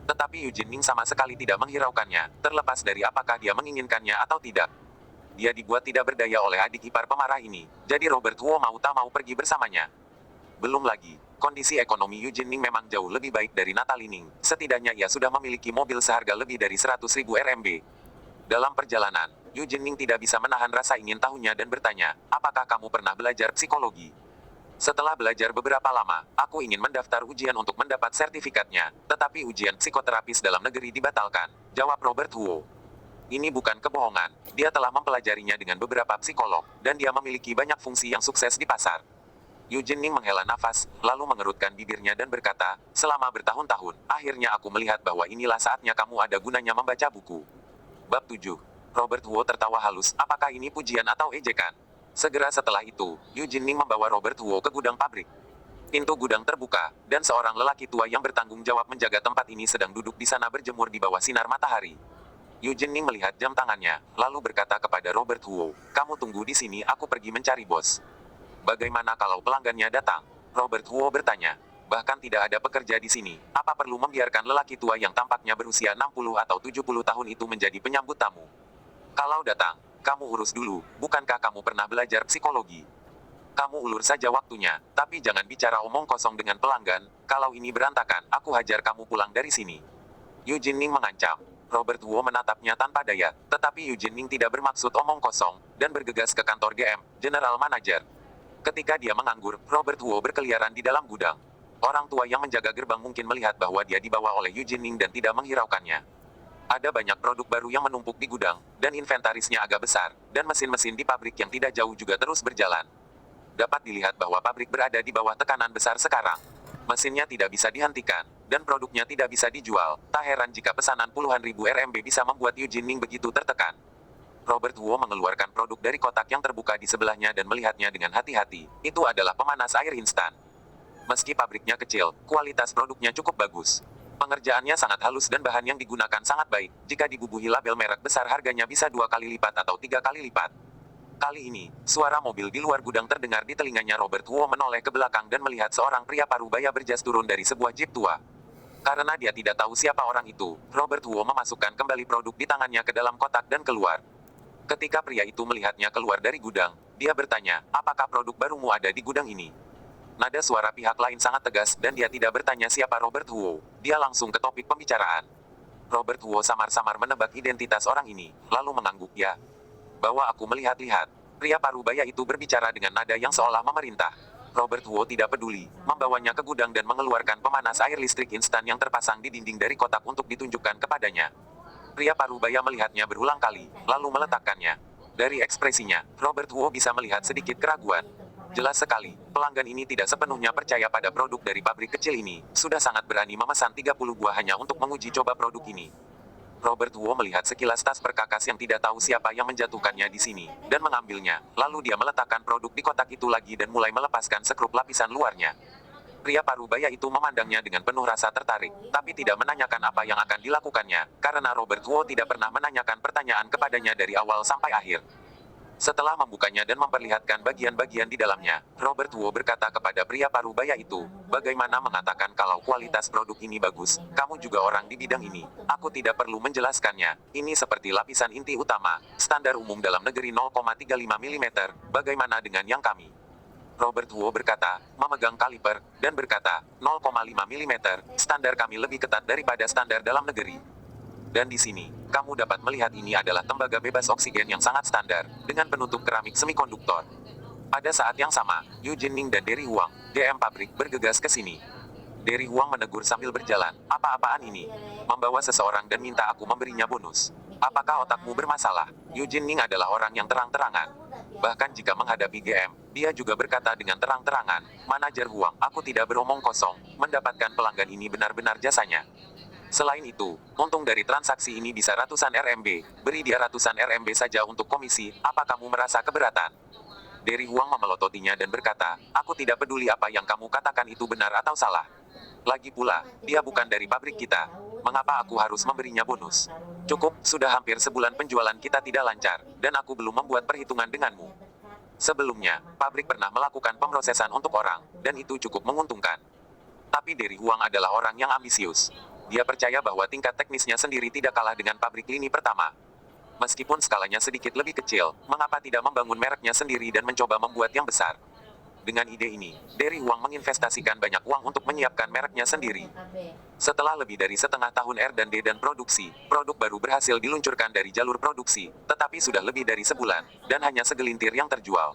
Tetapi Yu Jinming sama sekali tidak menghiraukannya, terlepas dari apakah dia menginginkannya atau tidak. Dia dibuat tidak berdaya oleh adik ipar pemarah ini, jadi Robert Huo mau tak mau pergi bersamanya. Belum lagi, kondisi ekonomi Yu Jinming memang jauh lebih baik dari Natalie Ning. Setidaknya ia sudah memiliki mobil seharga lebih dari 100.000 RMB. Dalam perjalanan, Yu Jinming tidak bisa menahan rasa ingin tahunya dan bertanya, apakah kamu pernah belajar psikologi? Setelah belajar beberapa lama, aku ingin mendaftar ujian untuk mendapat sertifikatnya, tetapi ujian psikoterapis dalam negeri dibatalkan, jawab Robert Huo. Ini bukan kebohongan, dia telah mempelajarinya dengan beberapa psikolog, dan dia memiliki banyak fungsi yang sukses di pasar. Yu Jinming menghela nafas, lalu mengerutkan bibirnya dan berkata, selama bertahun-tahun, akhirnya aku melihat bahwa inilah saatnya kamu ada gunanya membaca buku. Bab 7. Robert Huo tertawa halus, apakah ini pujian atau ejekan? Segera setelah itu, Yu Jinming membawa Robert Huo ke gudang pabrik. Pintu gudang terbuka, dan seorang lelaki tua yang bertanggung jawab menjaga tempat ini sedang duduk di sana berjemur di bawah sinar matahari. Yu Jinming melihat jam tangannya, lalu berkata kepada Robert Huo, kamu tunggu di sini, aku pergi mencari bos. Bagaimana kalau pelanggannya datang? Robert Huo bertanya. Bahkan tidak ada pekerja di sini, apa perlu membiarkan lelaki tua yang tampaknya berusia 60 atau 70 tahun itu menjadi penyambut tamu? Kalau datang, kamu urus dulu, bukankah kamu pernah belajar psikologi? Kamu ulur saja waktunya, tapi jangan bicara omong kosong dengan pelanggan, kalau ini berantakan, aku hajar kamu pulang dari sini. Yu Jinming mengancam. Robert Huo menatapnya tanpa daya, tetapi Yu Jinming tidak bermaksud omong kosong, dan bergegas ke kantor GM, General Manager. Ketika dia menganggur, Robert Huo berkeliaran di dalam gudang. Orang tua yang menjaga gerbang mungkin melihat bahwa dia dibawa oleh Yu Jinming dan tidak menghiraukannya. Ada banyak produk baru yang menumpuk di gudang, dan inventarisnya agak besar, dan mesin-mesin di pabrik yang tidak jauh juga terus berjalan. Dapat dilihat bahwa pabrik berada di bawah tekanan besar sekarang. Mesinnya tidak bisa dihentikan, dan produknya tidak bisa dijual. Tak heran jika pesanan puluhan ribu RMB bisa membuat Yu Jinming begitu tertekan. Robert Huo mengeluarkan produk dari kotak yang terbuka di sebelahnya dan melihatnya dengan hati-hati. Itu adalah pemanas air instan. Meski pabriknya kecil, kualitas produknya cukup bagus. Pengerjaannya sangat halus dan bahan yang digunakan sangat baik. Jika dibubuhi label merek besar harganya bisa 2 kali lipat atau 3 kali lipat. Kali ini, suara mobil di luar gudang terdengar di telinganya. Robert Huo menoleh ke belakang dan melihat seorang pria parubaya berjas turun dari sebuah jeep tua. Karena dia tidak tahu siapa orang itu, Robert Huo memasukkan kembali produk di tangannya ke dalam kotak dan keluar. Ketika pria itu melihatnya keluar dari gudang, dia bertanya, apakah produk barumu ada di gudang ini? Nada suara pihak lain sangat tegas dan dia tidak bertanya siapa Robert Huo. Dia langsung ke topik pembicaraan. Robert Huo samar-samar menebak identitas orang ini, lalu mengangguk, ya. Bahwa aku melihat-lihat. Pria parubaya itu berbicara dengan nada yang seolah memerintah. Robert Huo tidak peduli, membawanya ke gudang dan mengeluarkan pemanas air listrik instan yang terpasang di dinding dari kotak untuk ditunjukkan kepadanya. Pria parubaya melihatnya berulang kali, lalu meletakkannya. Dari ekspresinya, Robert Huo bisa melihat sedikit keraguan. Jelas sekali, pelanggan ini tidak sepenuhnya percaya pada produk dari pabrik kecil ini, sudah sangat berani memesan 30 buah hanya untuk menguji coba produk ini. Robert Wu melihat sekilas tas perkakas yang tidak tahu siapa yang menjatuhkannya di sini, dan mengambilnya, lalu dia meletakkan produk di kotak itu lagi dan mulai melepaskan sekrup lapisan luarnya. Pria parubaya itu memandangnya dengan penuh rasa tertarik, tapi tidak menanyakan apa yang akan dilakukannya, karena Robert Wu tidak pernah menanyakan pertanyaan kepadanya dari awal sampai akhir. Setelah membukanya dan memperlihatkan bagian-bagian di dalamnya, Robert Wu berkata kepada pria parubaya itu, "Bagaimana mengatakan kalau kualitas produk ini bagus? Kamu juga orang di bidang ini. Aku tidak perlu menjelaskannya. Ini seperti lapisan inti utama, standar umum dalam negeri 0,35 mm. Bagaimana dengan yang kami?" Robert Wu berkata, memegang kaliper, dan berkata, 0,5 mm, standar kami lebih ketat daripada standar dalam negeri. Dan di sini, kamu dapat melihat ini adalah tembaga bebas oksigen yang sangat standar, dengan penutup keramik semikonduktor. Pada saat yang sama, Yu Jinning dan Derry Huang, DM pabrik, bergegas ke sini. Derry Huang menegur sambil berjalan, "Apa-apaan ini? Membawa seseorang dan minta aku memberinya bonus. Apakah otakmu bermasalah?" Yu Jinning adalah orang yang terang-terangan. Bahkan jika menghadapi GM, dia juga berkata dengan terang-terangan, "Manajer Huang, aku tidak beromong kosong, mendapatkan pelanggan ini benar-benar jasanya. Selain itu, untung dari transaksi ini bisa ratusan RMB, beri dia ratusan RMB saja untuk komisi, apa kamu merasa keberatan?" Derry Huang memelototinya dan berkata, "Aku tidak peduli apa yang kamu katakan itu benar atau salah. Lagi pula, dia bukan dari pabrik kita. Mengapa aku harus memberinya bonus? Cukup, sudah hampir sebulan penjualan kita tidak lancar, dan aku belum membuat perhitungan denganmu. Sebelumnya, pabrik pernah melakukan pemrosesan untuk orang, dan itu cukup menguntungkan. Tapi Derry Huang adalah orang yang ambisius. Dia percaya bahwa tingkat teknisnya sendiri tidak kalah dengan pabrik lini pertama. Meskipun skalanya sedikit lebih kecil, mengapa tidak membangun mereknya sendiri dan mencoba membuat yang besar? Dengan ide ini, Derry Huang menginvestasikan banyak uang untuk menyiapkan mereknya sendiri. Setelah lebih dari setengah tahun R&D dan produksi, produk baru berhasil diluncurkan dari jalur produksi, tetapi sudah lebih dari sebulan, dan hanya segelintir yang terjual.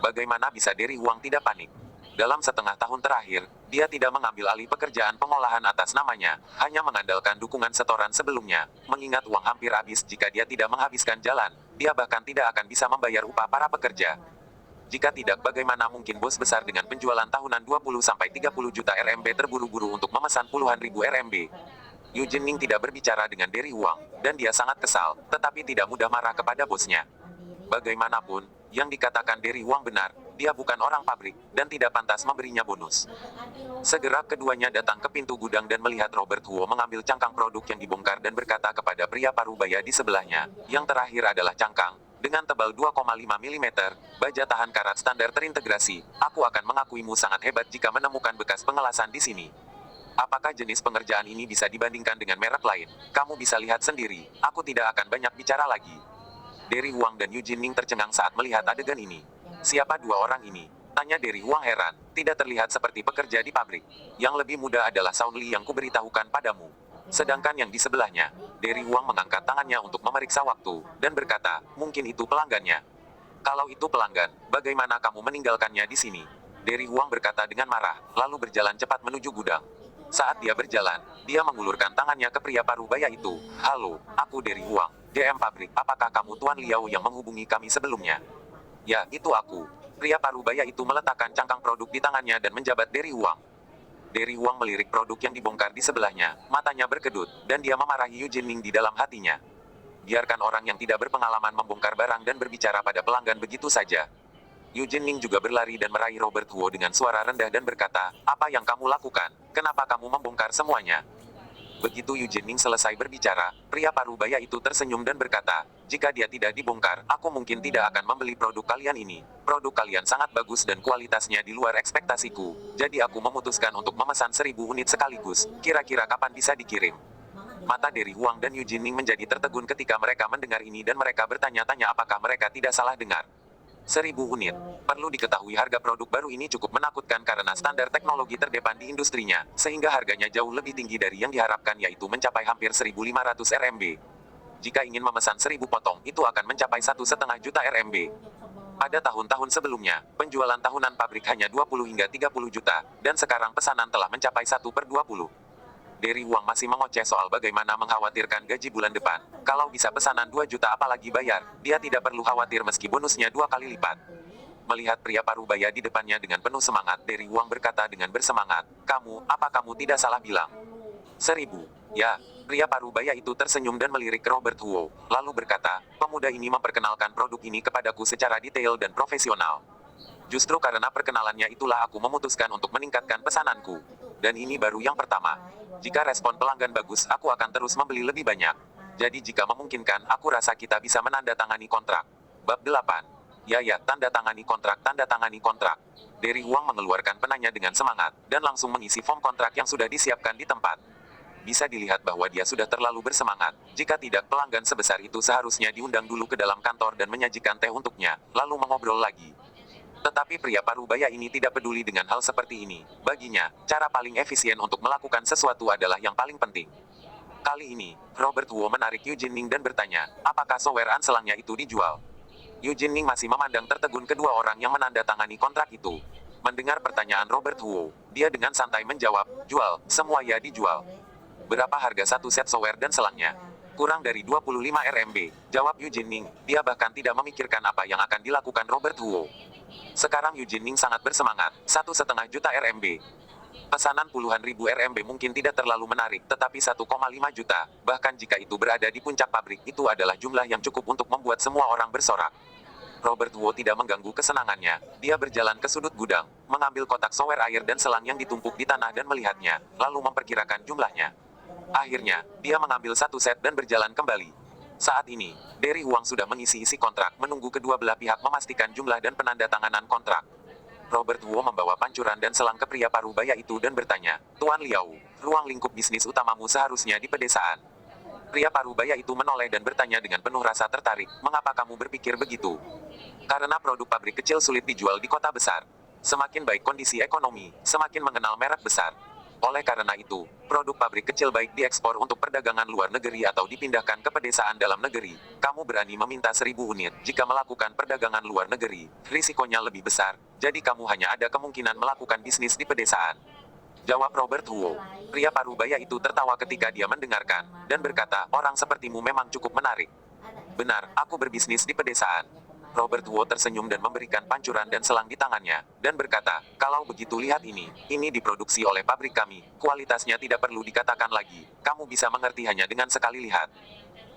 Bagaimana bisa Derry Huang tidak panik? Dalam setengah tahun terakhir, dia tidak mengambil alih pekerjaan pengolahan atas namanya, hanya mengandalkan dukungan setoran sebelumnya, mengingat uang hampir habis jika dia tidak menghabiskan jalan, dia bahkan tidak akan bisa membayar upah para pekerja. Jika tidak, bagaimana mungkin bos besar dengan penjualan tahunan 20-30 juta RMB terburu-buru untuk memesan puluhan ribu RMB? Yu Jinning tidak berbicara dengan Derry Huang, dan dia sangat kesal, tetapi tidak mudah marah kepada bosnya. Bagaimanapun, yang dikatakan Derry Huang benar, dia bukan orang pabrik, dan tidak pantas memberinya bonus. Segera keduanya datang ke pintu gudang dan melihat Robert Wu mengambil cangkang produk yang dibongkar dan berkata kepada pria parubaya di sebelahnya, yang terakhir adalah cangkang, dengan tebal 2,5 mm, baja tahan karat standar terintegrasi, aku akan mengakuimu sangat hebat jika menemukan bekas pengelasan di sini. Apakah jenis pengerjaan ini bisa dibandingkan dengan merek lain? Kamu bisa lihat sendiri, aku tidak akan banyak bicara lagi. Derry Huang dan Yu Jinning tercengang saat melihat adegan ini. Siapa dua orang ini? Tanya Derry Huang heran, tidak terlihat seperti pekerja di pabrik. Yang lebih muda adalah Saun Li yang kuberitahukan padamu. Sedangkan yang di sebelahnya, Derry Huang mengangkat tangannya untuk memeriksa waktu, dan berkata, mungkin itu pelanggannya. Kalau itu pelanggan, bagaimana kamu meninggalkannya di sini? Derry Huang berkata dengan marah, lalu berjalan cepat menuju gudang. Saat dia berjalan, dia mengulurkan tangannya ke pria parubaya itu. "Halo, aku Derry Huang, GM pabrik. Apakah kamu Tuan Liao yang menghubungi kami sebelumnya?" "Ya, itu aku." Pria parubaya itu meletakkan cangkang produk di tangannya dan menjabat Derry Huang. Derry Huang melirik produk yang dibongkar di sebelahnya, matanya berkedut, dan dia memarahi Yu Jinning di dalam hatinya. Biarkan orang yang tidak berpengalaman membongkar barang dan berbicara pada pelanggan begitu saja. Yu Jinning juga berlari dan meraih Robert Wu dengan suara rendah dan berkata, "Apa yang kamu lakukan? Kenapa kamu membongkar semuanya?" Begitu Yu Jinning selesai berbicara, pria parubaya itu tersenyum dan berkata, "Jika dia tidak dibongkar, aku mungkin tidak akan membeli produk kalian ini. Produk kalian sangat bagus dan kualitasnya di luar ekspektasiku. Jadi aku memutuskan untuk memesan 1000 unit sekaligus. Kira-kira kapan bisa dikirim?" Mata Derry Huang dan Yu Jinning menjadi tertegun ketika mereka mendengar ini dan mereka bertanya-tanya apakah mereka tidak salah dengar. 1000 unit. Perlu diketahui harga produk baru ini cukup menakutkan karena standar teknologi terdepan di industrinya, sehingga harganya jauh lebih tinggi dari yang diharapkan yaitu mencapai hampir 1.500 RMB. Jika ingin memesan 1000 potong, itu akan mencapai 1,5 juta RMB. Pada tahun-tahun sebelumnya, penjualan tahunan pabrik hanya 20 hingga 30 juta, dan sekarang pesanan telah mencapai 1/20. Derry Huang masih mengoceh soal bagaimana mengkhawatirkan gaji bulan depan. Kalau bisa pesanan 2 juta apalagi bayar, dia tidak perlu khawatir meski bonusnya 2 kali lipat. Melihat pria parubaya di depannya dengan penuh semangat, Derry Huang berkata dengan bersemangat, apa kamu tidak salah bilang? 1000. Ya, pria parubaya itu tersenyum dan melirik ke Robert Huo, lalu berkata, pemuda ini memperkenalkan produk ini kepadaku secara detail dan profesional. Justru karena perkenalannya itulah aku memutuskan untuk meningkatkan pesananku. Dan ini baru yang pertama. Jika respon pelanggan bagus, aku akan terus membeli lebih banyak. Jadi jika memungkinkan, aku rasa kita bisa menandatangani kontrak. Bab 8. Ya, tanda tangani kontrak, tanda tangani kontrak. Derry Huang mengeluarkan penanya dengan semangat, dan langsung mengisi form kontrak yang sudah disiapkan di tempat. Bisa dilihat bahwa dia sudah terlalu bersemangat. Jika tidak, pelanggan sebesar itu seharusnya diundang dulu ke dalam kantor dan menyajikan teh untuknya, lalu mengobrol lagi. Tetapi pria parubaya ini tidak peduli dengan hal seperti ini. Baginya, cara paling efisien untuk melakukan sesuatu adalah yang paling penting. Kali ini, Robert Huo menarik Eugene Ning dan bertanya, apakah software selangnya itu dijual? Eugene Ning masih memandang tertegun kedua orang yang menandatangani kontrak itu. Mendengar pertanyaan Robert Huo, dia dengan santai menjawab, jual, semua ya dijual. Berapa harga satu set software dan selangnya? Kurang dari 25 RMB, jawab Eugene Ning. Dia bahkan tidak memikirkan apa yang akan dilakukan Robert Huo. Sekarang Eugene Ning sangat bersemangat, 1,5 juta RMB. Pesanan puluhan ribu RMB mungkin tidak terlalu menarik, tetapi 1,5 juta, bahkan jika itu berada di puncak pabrik, itu adalah jumlah yang cukup untuk membuat semua orang bersorak. Robert Huo tidak mengganggu kesenangannya. Dia berjalan ke sudut gudang, mengambil kotak software air dan selang yang ditumpuk di tanah dan melihatnya, lalu memperkirakan jumlahnya. Akhirnya, dia mengambil satu set dan berjalan kembali. Saat ini, Derry Huang sudah mengisi isi kontrak, menunggu kedua belah pihak memastikan jumlah dan penandatanganan kontrak. Robert Huo membawa pancuran dan selang ke pria parubaya itu dan bertanya, Tuan Liao, ruang lingkup bisnis utamamu seharusnya di pedesaan. Pria parubaya itu menoleh dan bertanya dengan penuh rasa tertarik, mengapa kamu berpikir begitu? Karena produk pabrik kecil sulit dijual di kota besar. Semakin baik kondisi ekonomi, semakin mengenal merek besar. Oleh karena itu, produk pabrik kecil baik diekspor untuk perdagangan luar negeri atau dipindahkan ke pedesaan dalam negeri. Kamu berani meminta 1000 unit jika melakukan perdagangan luar negeri, risikonya lebih besar, jadi kamu hanya ada kemungkinan melakukan bisnis di pedesaan. Jawab Robert Huo. Pria parubaya itu tertawa ketika dia mendengarkan, dan berkata, orang sepertimu memang cukup menarik. Benar, aku berbisnis di pedesaan. Robert Huo tersenyum dan memberikan pancuran dan selang di tangannya, dan berkata, kalau begitu lihat ini diproduksi oleh pabrik kami, kualitasnya tidak perlu dikatakan lagi, kamu bisa mengerti hanya dengan sekali lihat.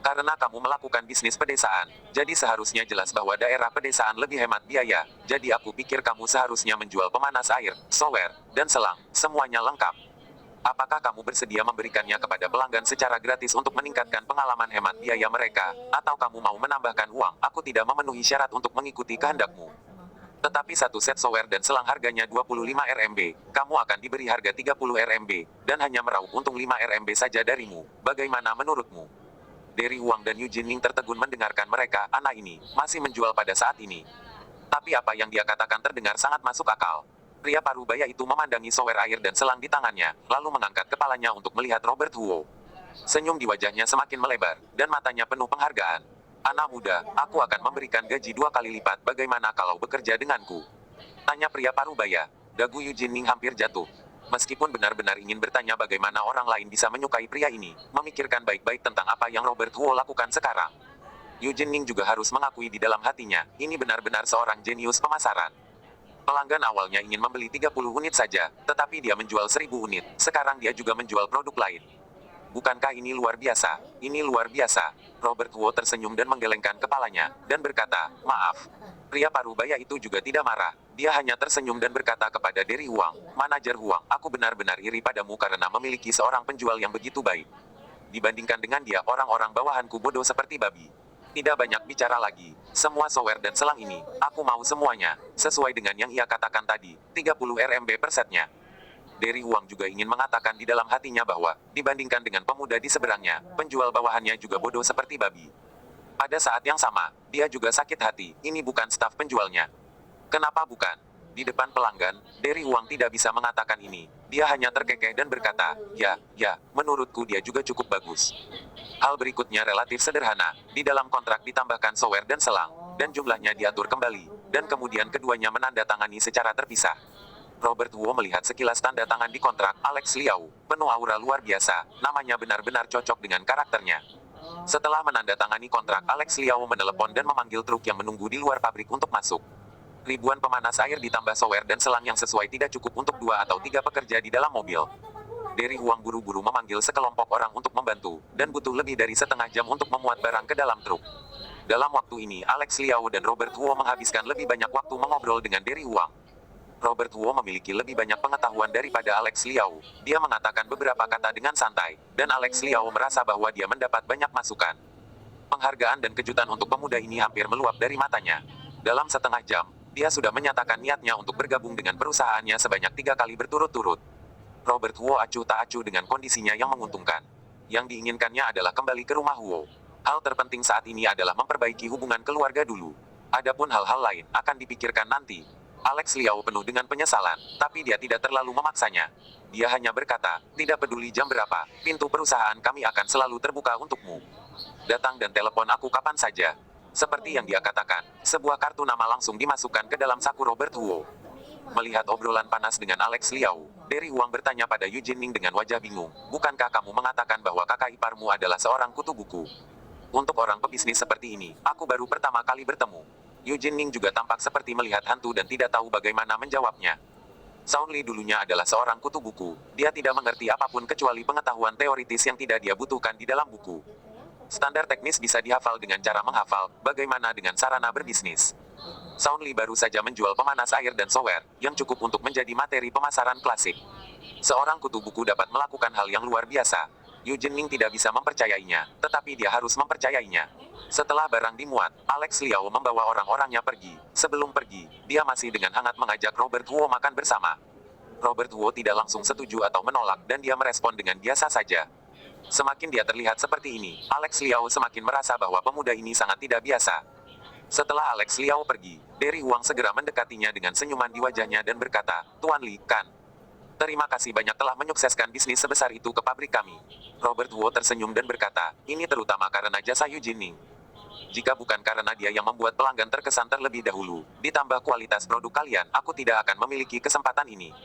Karena kamu melakukan bisnis pedesaan, jadi seharusnya jelas bahwa daerah pedesaan lebih hemat biaya, jadi aku pikir kamu seharusnya menjual pemanas air, software, dan selang, semuanya lengkap. Apakah kamu bersedia memberikannya kepada pelanggan secara gratis untuk meningkatkan pengalaman hemat biaya mereka, atau kamu mau menambahkan uang? Aku tidak memenuhi syarat untuk mengikuti kehendakmu. Tetapi satu set software dan selang harganya 25 RMB, kamu akan diberi harga 30 RMB, dan hanya meraup untung 5 RMB saja darimu. Bagaimana menurutmu? Derry Huang dan Eugene Ning tertegun mendengarkan mereka, anak ini, masih menjual pada saat ini. Tapi apa yang dia katakan terdengar sangat masuk akal. Pria parubaya itu memandangi software air dan selang di tangannya, lalu mengangkat kepalanya untuk melihat Robert Huo. Senyum di wajahnya semakin melebar, dan matanya penuh penghargaan. Anak muda, aku akan memberikan gaji 2 kali lipat, bagaimana kalau bekerja denganku? Tanya pria parubaya. Dagu Eugene Ning hampir jatuh. Meskipun benar-benar ingin bertanya bagaimana orang lain bisa menyukai pria ini, memikirkan baik-baik tentang apa yang Robert Huo lakukan sekarang. Eugene Ning juga harus mengakui di dalam hatinya, ini benar-benar seorang jenius pemasaran. Pelanggan awalnya ingin membeli 30 unit saja, tetapi dia menjual 1000 unit, sekarang dia juga menjual produk lain. Bukankah ini luar biasa? Ini luar biasa. Robert Huo tersenyum dan menggelengkan kepalanya, dan berkata, maaf. Pria parubaya itu juga tidak marah, dia hanya tersenyum dan berkata kepada Derry Huang, manajer Huang, aku benar-benar iri padamu karena memiliki seorang penjual yang begitu baik. Dibandingkan dengan dia, orang-orang bawahanku bodoh seperti babi. Tidak banyak bicara lagi, semua software dan selang ini, aku mau semuanya, sesuai dengan yang ia katakan tadi, 30 RMB per setnya. Derry Huang juga ingin mengatakan di dalam hatinya bahwa, dibandingkan dengan pemuda di seberangnya, penjual bawahannya juga bodoh seperti babi. Pada saat yang sama, dia juga sakit hati, ini bukan staf penjualnya. Kenapa bukan? Di depan pelanggan, Derry Huang tidak bisa mengatakan ini. Dia hanya terkekeh dan berkata, ya, menurutku dia juga cukup bagus. Hal berikutnya relatif sederhana, di dalam kontrak ditambahkan software dan selang, dan jumlahnya diatur kembali, dan kemudian keduanya menandatangani secara terpisah. Robert Huo melihat sekilas tanda tangan di kontrak Alex Liao, penuh aura luar biasa, namanya benar-benar cocok dengan karakternya. Setelah menandatangani kontrak, Alex Liao menelepon dan memanggil truk yang menunggu di luar pabrik untuk masuk. Ribuan pemanas air ditambah shower dan selang yang sesuai tidak cukup untuk 2 atau 3 pekerja di dalam mobil. Derry Huang buru-buru memanggil sekelompok orang untuk membantu, dan butuh lebih dari setengah jam untuk memuat barang ke dalam truk. Dalam waktu ini, Alex Liao dan Robert Huo menghabiskan lebih banyak waktu mengobrol dengan Derry Huang. Robert Huo memiliki lebih banyak pengetahuan daripada Alex Liao. Dia mengatakan beberapa kata dengan santai, dan Alex Liao merasa bahwa dia mendapat banyak masukan. Penghargaan dan kejutan untuk pemuda ini hampir meluap dari matanya. Dalam setengah jam, dia sudah menyatakan niatnya untuk bergabung dengan perusahaannya sebanyak 3 kali berturut-turut. Robert Huo acuh tak acuh dengan kondisinya yang menguntungkan. Yang diinginkannya adalah kembali ke rumah Huo. Hal terpenting saat ini adalah memperbaiki hubungan keluarga dulu. Adapun hal-hal lain akan dipikirkan nanti. Alex Liao penuh dengan penyesalan, tapi dia tidak terlalu memaksanya. Dia hanya berkata, tidak peduli jam berapa, pintu perusahaan kami akan selalu terbuka untukmu. Datang dan telepon aku kapan saja. Seperti yang dia katakan, sebuah kartu nama langsung dimasukkan ke dalam saku Robert Huo. Melihat obrolan panas dengan Alex Liao, Derry Huang bertanya pada Yu Jinning dengan wajah bingung, bukankah kamu mengatakan bahwa kakak iparmu adalah seorang kutu buku? Untuk orang pebisnis seperti ini, aku baru pertama kali bertemu. Yu Jinning juga tampak seperti melihat hantu dan tidak tahu bagaimana menjawabnya. Sound Li dulunya adalah seorang kutu buku, dia tidak mengerti apapun kecuali pengetahuan teoritis yang tidak dia butuhkan di dalam buku. Standar teknis bisa dihafal dengan cara menghafal, bagaimana dengan sarana berbisnis. Sound Li baru saja menjual pemanas air dan shower, yang cukup untuk menjadi materi pemasaran klasik. Seorang kutu buku dapat melakukan hal yang luar biasa. Yu Jinning tidak bisa mempercayainya, tetapi dia harus mempercayainya. Setelah barang dimuat, Alex Liao membawa orang-orangnya pergi. Sebelum pergi, dia masih dengan hangat mengajak Robert Huo makan bersama. Robert Huo tidak langsung setuju atau menolak dan dia merespon dengan biasa saja. Semakin dia terlihat seperti ini, Alex Liao semakin merasa bahwa pemuda ini sangat tidak biasa. Setelah Alex Liao pergi, Derry Huang segera mendekatinya dengan senyuman di wajahnya dan berkata, Tuan Li, kan? Terima kasih banyak telah menyukseskan bisnis sebesar itu ke pabrik kami. Robert Huo tersenyum dan berkata, ini terutama karena jasa Yu Jinning. Jika bukan karena dia yang membuat pelanggan terkesan terlebih dahulu, ditambah kualitas produk kalian, aku tidak akan memiliki kesempatan ini.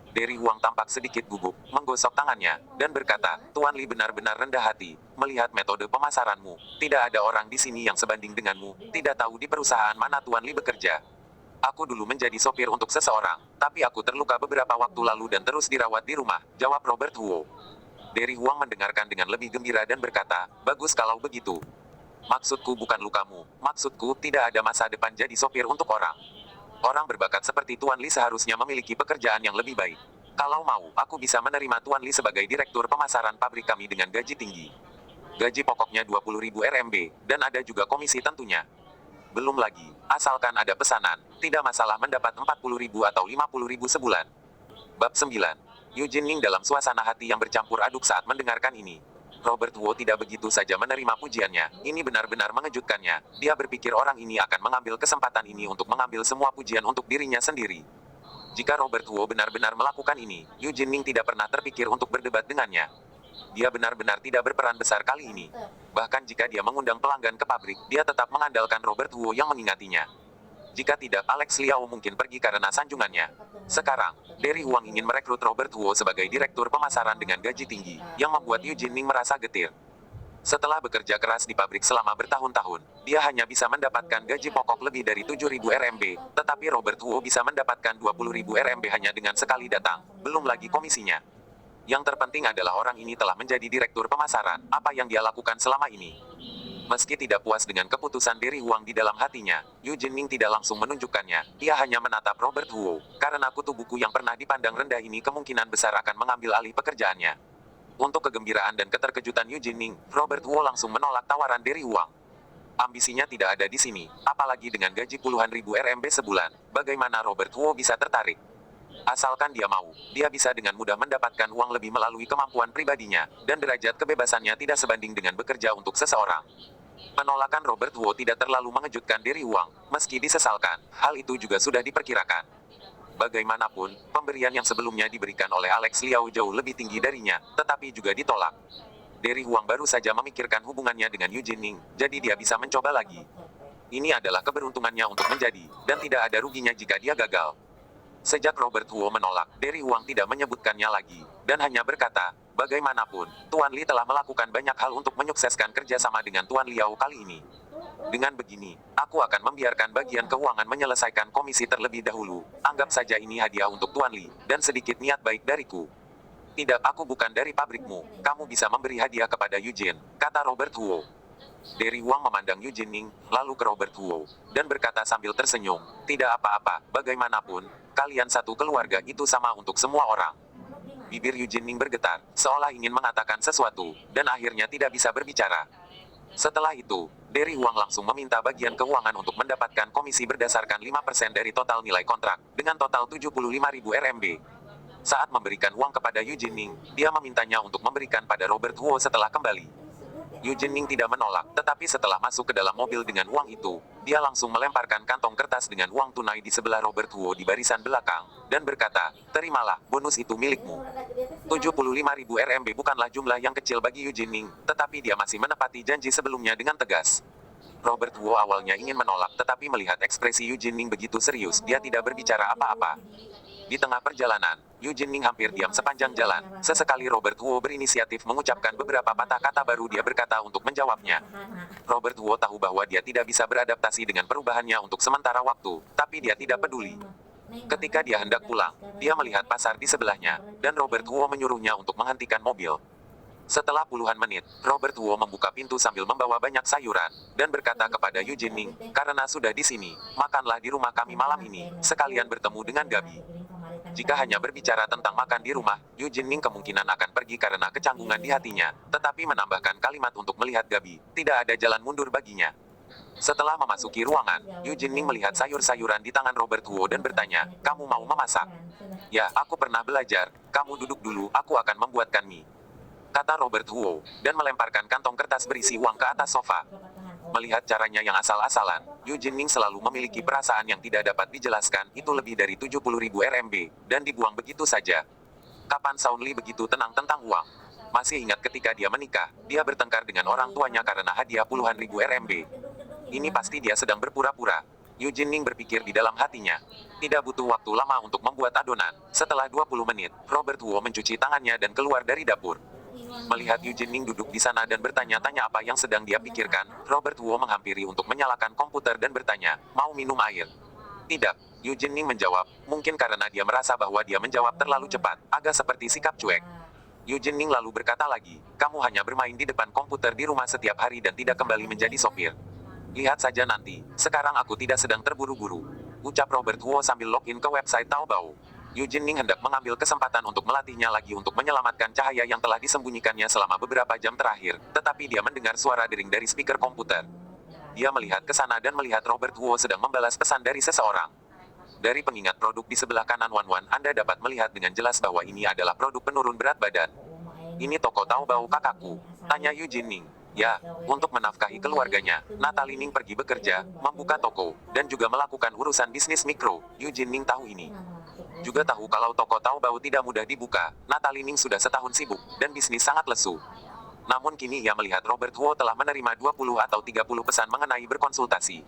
Derry Huang tampak sedikit gugup, menggosok tangannya, dan berkata, Tuan Li benar-benar rendah hati, melihat metode pemasaranmu. Tidak ada orang di sini yang sebanding denganmu, tidak tahu di perusahaan mana Tuan Li bekerja. Aku dulu menjadi sopir untuk seseorang, tapi aku terluka beberapa waktu lalu dan terus dirawat di rumah, jawab Robert Huo. Derry Huang mendengarkan dengan lebih gembira dan berkata, bagus kalau begitu. Maksudku bukan lukamu, maksudku tidak ada masa depan jadi sopir untuk orang. Orang berbakat seperti Tuan Li seharusnya memiliki pekerjaan yang lebih baik. Kalau mau, aku bisa menerima Tuan Li sebagai direktur pemasaran pabrik kami dengan gaji tinggi. Gaji pokoknya 20.000 RMB, dan ada juga komisi tentunya. Belum lagi, asalkan ada pesanan, tidak masalah mendapat 40.000 atau 50.000 sebulan. Bab 9. Yu Jinning dalam suasana hati yang bercampur aduk saat mendengarkan ini. Robert Huo tidak begitu saja menerima pujiannya, ini benar-benar mengejutkannya. Dia berpikir orang ini akan mengambil kesempatan ini untuk mengambil semua pujian untuk dirinya sendiri. Jika Robert Huo benar-benar melakukan ini, Yu Jinning tidak pernah terpikir untuk berdebat dengannya. Dia benar-benar tidak berperan besar kali ini. Bahkan jika dia mengundang pelanggan ke pabrik, dia tetap mengandalkan Robert Huo yang mengingatinya. Jika tidak, Alex Liao mungkin pergi karena sanjungannya. Sekarang, Derry Huang ingin merekrut Robert Huo sebagai direktur pemasaran dengan gaji tinggi, yang membuat Yu Jinning merasa getir. Setelah bekerja keras di pabrik selama bertahun-tahun, dia hanya bisa mendapatkan gaji pokok lebih dari 7.000 RMB, tetapi Robert Huo bisa mendapatkan 20.000 RMB hanya dengan sekali datang, belum lagi komisinya. Yang terpenting adalah orang ini telah menjadi direktur pemasaran, apa yang dia lakukan selama ini. Meski tidak puas dengan keputusan Derry Huang di dalam hatinya, Yu Jinning tidak langsung menunjukkannya, dia hanya menatap Robert Huo, karena kutu buku yang pernah dipandang rendah ini kemungkinan besar akan mengambil alih pekerjaannya. Untuk kegembiraan dan keterkejutan Yu Jinning, Robert Huo langsung menolak tawaran Derry Huang. Ambisinya tidak ada di sini, apalagi dengan gaji puluhan ribu RMB sebulan, bagaimana Robert Huo bisa tertarik? Asalkan dia mau, dia bisa dengan mudah mendapatkan uang lebih melalui kemampuan pribadinya, dan derajat kebebasannya tidak sebanding dengan bekerja untuk seseorang. Penolakan Robert Huo tidak terlalu mengejutkan Derry Huang, meski disesalkan, hal itu juga sudah diperkirakan. Bagaimanapun, pemberian yang sebelumnya diberikan oleh Alex Liao jauh lebih tinggi darinya, tetapi juga ditolak. Derry Huang baru saja memikirkan hubungannya dengan Yu Jinning, jadi dia bisa mencoba lagi. Ini adalah keberuntungannya untuk menjadi, dan tidak ada ruginya jika dia gagal. Sejak Robert Huo menolak, Derry Huang tidak menyebutkannya lagi, dan hanya berkata, bagaimanapun, Tuan Li telah melakukan banyak hal untuk menyukseskan kerjasama dengan Tuan Liao kali ini. Dengan begini, aku akan membiarkan bagian keuangan menyelesaikan komisi terlebih dahulu. Anggap saja ini hadiah untuk Tuan Li, dan sedikit niat baik dariku. Tidak, aku bukan dari pabrikmu. Kamu bisa memberi hadiah kepada Eugene, kata Robert Huo. Dari Wang memandang Eugene Ning, lalu ke Robert Huo, dan berkata sambil tersenyum, tidak apa-apa, bagaimanapun, kalian satu keluarga itu sama untuk semua orang. Bibir Eugene Ning bergetar, seolah ingin mengatakan sesuatu, dan akhirnya tidak bisa berbicara. Setelah itu, Dari Huang langsung meminta bagian keuangan untuk mendapatkan komisi berdasarkan 5% dari total nilai kontrak, dengan total 75.000 RMB. Saat memberikan uang kepada Eugene Ning, dia memintanya untuk memberikan pada Robert Huo setelah kembali. Eugene Ning tidak menolak, tetapi setelah masuk ke dalam mobil dengan uang itu, dia langsung melemparkan kantong kertas dengan uang tunai di sebelah Robert Huo di barisan belakang, dan berkata, terimalah, bonus itu milikmu. 75.000 RMB bukanlah jumlah yang kecil bagi Eugene Ning, tetapi dia masih menepati janji sebelumnya dengan tegas. Robert Huo awalnya ingin menolak, tetapi melihat ekspresi Eugene Ning begitu serius, dia tidak berbicara apa-apa. Di tengah perjalanan, Eugene Ning hampir diam sepanjang jalan. Sesekali Robert Huo berinisiatif mengucapkan beberapa patah kata baru dia berkata untuk menjawabnya. Robert Huo tahu bahwa dia tidak bisa beradaptasi dengan perubahannya untuk sementara waktu, tapi dia tidak peduli. Ketika dia hendak pulang, dia melihat pasar di sebelahnya, dan Robert Huo menyuruhnya untuk menghentikan mobil. Setelah puluhan menit, Robert Huo membuka pintu sambil membawa banyak sayuran, dan berkata kepada Eugene Ning, karena sudah di sini, makanlah di rumah kami malam ini, sekalian bertemu dengan Gabi. Jika hanya berbicara tentang makan di rumah, Eugene Ning kemungkinan akan pergi karena kecanggungan di hatinya, tetapi menambahkan kalimat untuk melihat Gabi, tidak ada jalan mundur baginya. Setelah memasuki ruangan, Eugene Ning melihat sayur-sayuran di tangan Robert Huo dan bertanya, kamu mau memasak? Ya, aku pernah belajar, kamu duduk dulu, aku akan membuatkan mie. Kata Robert Huo, dan melemparkan kantong kertas berisi uang ke atas sofa. Melihat caranya yang asal-asalan, Eugene Ning selalu memiliki perasaan yang tidak dapat dijelaskan, itu lebih dari 70.000 RMB, dan dibuang begitu saja. Kapan Shaun Li begitu tenang tentang uang? Masih ingat ketika dia menikah, dia bertengkar dengan orang tuanya karena hadiah puluhan ribu RMB. Ini pasti dia sedang berpura-pura. Eugene Ning berpikir di dalam hatinya. Tidak butuh waktu lama untuk membuat adonan. Setelah 20 menit, Robert Huo mencuci tangannya dan keluar dari dapur. Melihat Eugene Ning duduk di sana dan bertanya-tanya apa yang sedang dia pikirkan, Robert Huo menghampiri untuk menyalakan komputer dan bertanya, mau minum air? Tidak, Eugene Ning menjawab, mungkin karena dia merasa bahwa dia menjawab terlalu cepat, agak seperti sikap cuek. Eugene Ning lalu berkata lagi, kamu hanya bermain di depan komputer di rumah setiap hari dan tidak kembali menjadi sopir. Lihat saja nanti, sekarang aku tidak sedang terburu-buru. Ucap Robert Huo sambil login ke website Taobao. Eugene Ning hendak mengambil kesempatan untuk melatihnya lagi untuk menyelamatkan cahaya yang telah disembunyikannya selama beberapa jam terakhir, tetapi dia mendengar suara dering dari speaker komputer. Dia melihat ke sana dan melihat Robert Huo sedang membalas pesan dari seseorang. Dari pengingat produk di sebelah kanan Wan, Anda dapat melihat dengan jelas bahwa ini adalah produk penurun berat badan. Ini toko Taobao kakakku, tanya Eugene Ning. Ya, untuk menafkahi keluarganya, Natalie Ning pergi bekerja, membuka toko, dan juga melakukan urusan bisnis mikro. Eugene Ning tahu ini. Juga tahu kalau toko Taobao tidak mudah dibuka. Natalie Ning sudah setahun sibuk, dan bisnis sangat lesu. Namun kini ia melihat Robert Huo telah menerima 20 atau 30 pesan mengenai berkonsultasi.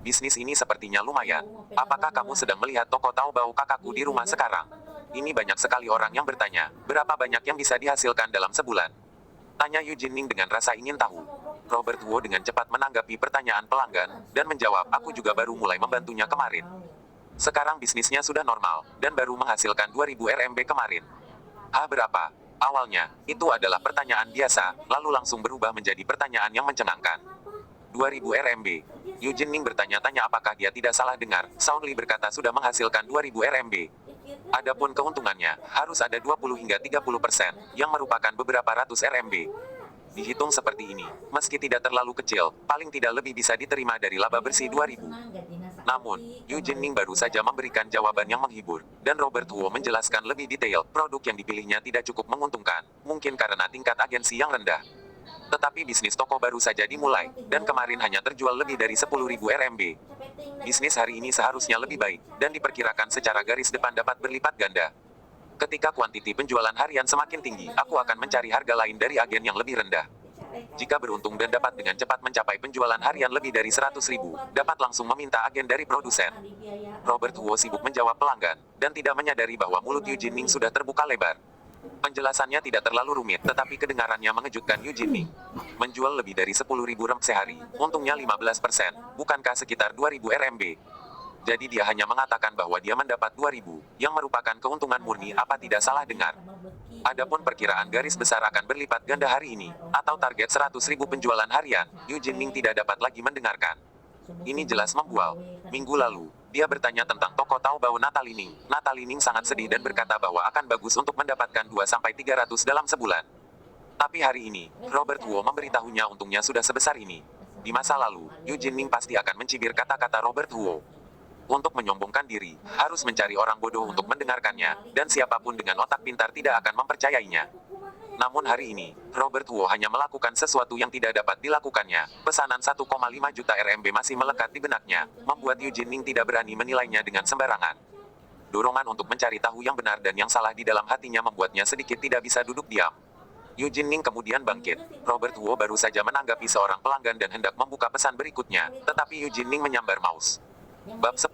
Bisnis ini sepertinya lumayan. Apakah kamu sedang melihat toko Taobao kakakku di rumah sekarang? Ini banyak sekali orang yang bertanya, berapa banyak yang bisa dihasilkan dalam sebulan? Tanya Eugene Ning dengan rasa ingin tahu. Robert Huo dengan cepat menanggapi pertanyaan pelanggan, dan menjawab, aku juga baru mulai membantunya kemarin. Sekarang bisnisnya sudah normal, dan baru menghasilkan 2.000 RMB kemarin. Berapa? Awalnya, itu adalah pertanyaan biasa, lalu langsung berubah menjadi pertanyaan yang mencengangkan. 2.000 RMB. Eugene Ning bertanya-tanya apakah dia tidak salah dengar. Shaun Li berkata sudah menghasilkan 2.000 RMB. Adapun keuntungannya, harus ada 20 hingga 30%, yang merupakan beberapa ratus RMB. Dihitung seperti ini, meski tidak terlalu kecil, paling tidak lebih bisa diterima dari laba bersih 2.000. Namun, Eugene Ning baru saja memberikan jawaban yang menghibur, dan Robert Huo menjelaskan lebih detail, produk yang dipilihnya tidak cukup menguntungkan, mungkin karena tingkat agensi yang rendah. Tetapi bisnis toko baru saja dimulai, dan kemarin hanya terjual lebih dari 10.000 RMB. Bisnis hari ini seharusnya lebih baik, dan diperkirakan secara garis depan dapat berlipat ganda. Ketika kuantiti penjualan harian semakin tinggi, aku akan mencari harga lain dari agen yang lebih rendah. Jika beruntung dan dapat dengan cepat mencapai penjualan harian lebih dari 100.000, dapat langsung meminta agen dari produsen. Robert Huo sibuk menjawab pelanggan, dan tidak menyadari bahwa mulut Eugene Ning sudah terbuka lebar. Penjelasannya tidak terlalu rumit, tetapi kedengarannya mengejutkan Yu Jinming. Menjual lebih dari 10.000 rem sehari, untungnya 15%, bukankah sekitar 2.000 RMB? Jadi dia hanya mengatakan bahwa dia mendapat 2.000, yang merupakan keuntungan murni. Apa tidak salah dengar? Adapun perkiraan garis besar akan berlipat ganda hari ini, atau target 100.000 penjualan harian, Yu Jinming tidak dapat lagi mendengarkan. Ini jelas membual. Minggu lalu, dia bertanya tentang toko Taobao Natalining. Natalining sangat sedih dan berkata bahwa akan bagus untuk mendapatkan 2-300 dalam sebulan. Tapi hari ini, Robert Wu memberitahunya untungnya sudah sebesar ini. Di masa lalu, Yu Jinming pasti akan mencibir kata-kata Robert Wu. Untuk menyombongkan diri, harus mencari orang bodoh untuk mendengarkannya, dan siapapun dengan otak pintar tidak akan mempercayainya. Namun hari ini, Robert Wu hanya melakukan sesuatu yang tidak dapat dilakukannya. Pesanan 1,5 juta RMB masih melekat di benaknya, membuat Yu Jinming tidak berani menilainya dengan sembarangan. Dorongan untuk mencari tahu yang benar dan yang salah di dalam hatinya membuatnya sedikit tidak bisa duduk diam. Yu Jinming kemudian bangkit. Robert Wu baru saja menanggapi seorang pelanggan dan hendak membuka pesan berikutnya, tetapi Yu Jinming menyambar mouse. Bab 10.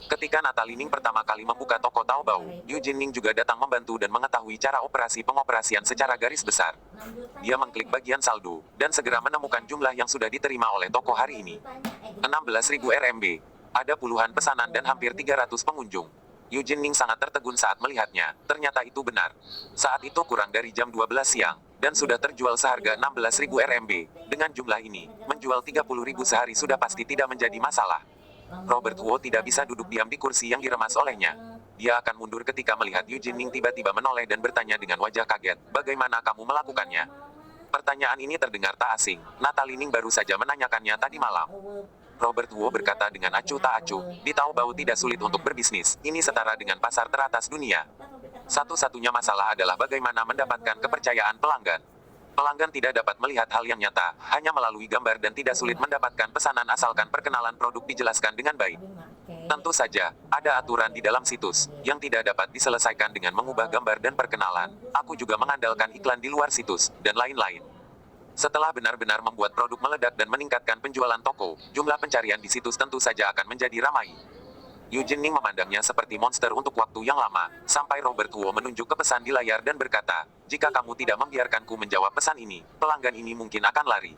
Ketika Natalining pertama kali membuka toko Taobao, Yu Jinming juga datang membantu dan mengetahui cara operasi pengoperasian secara garis besar. Dia mengklik bagian saldo, dan segera menemukan jumlah yang sudah diterima oleh toko hari ini. 16.000 RMB. Ada puluhan pesanan dan hampir 300 pengunjung. Yu Jinming sangat tertegun saat melihatnya, ternyata itu benar. Saat itu kurang dari jam 12 siang, dan sudah terjual seharga 16.000 RMB. Dengan jumlah ini, menjual 30.000 sehari sudah pasti tidak menjadi masalah. Robert Wu tidak bisa duduk diam di kursi yang diremas olehnya. Dia akan mundur ketika melihat Yu Jinming tiba-tiba menoleh dan bertanya dengan wajah kaget, "Bagaimana kamu melakukannya?" Pertanyaan ini terdengar tak asing. Natalining baru saja menanyakannya tadi malam. Robert Wu berkata dengan acuh tak acuh, "Di Taobao tidak sulit untuk berbisnis. Ini setara dengan pasar teratas dunia. Satu-satunya masalah adalah bagaimana mendapatkan kepercayaan pelanggan. Pelanggan tidak dapat melihat hal yang nyata, hanya melalui gambar dan tidak sulit mendapatkan pesanan asalkan perkenalan produk dijelaskan dengan baik. Tentu saja, ada aturan di dalam situs, yang tidak dapat diselesaikan dengan mengubah gambar dan perkenalan. Aku juga mengandalkan iklan di luar situs, dan lain-lain." Setelah benar-benar membuat produk meledak dan meningkatkan penjualan toko, jumlah pencarian di situs tentu saja akan menjadi ramai. Yu Jinming memandangnya seperti monster untuk waktu yang lama, sampai Robert Wu menunjuk ke pesan di layar dan berkata, "Jika kamu tidak membiarkanku menjawab pesan ini, pelanggan ini mungkin akan lari."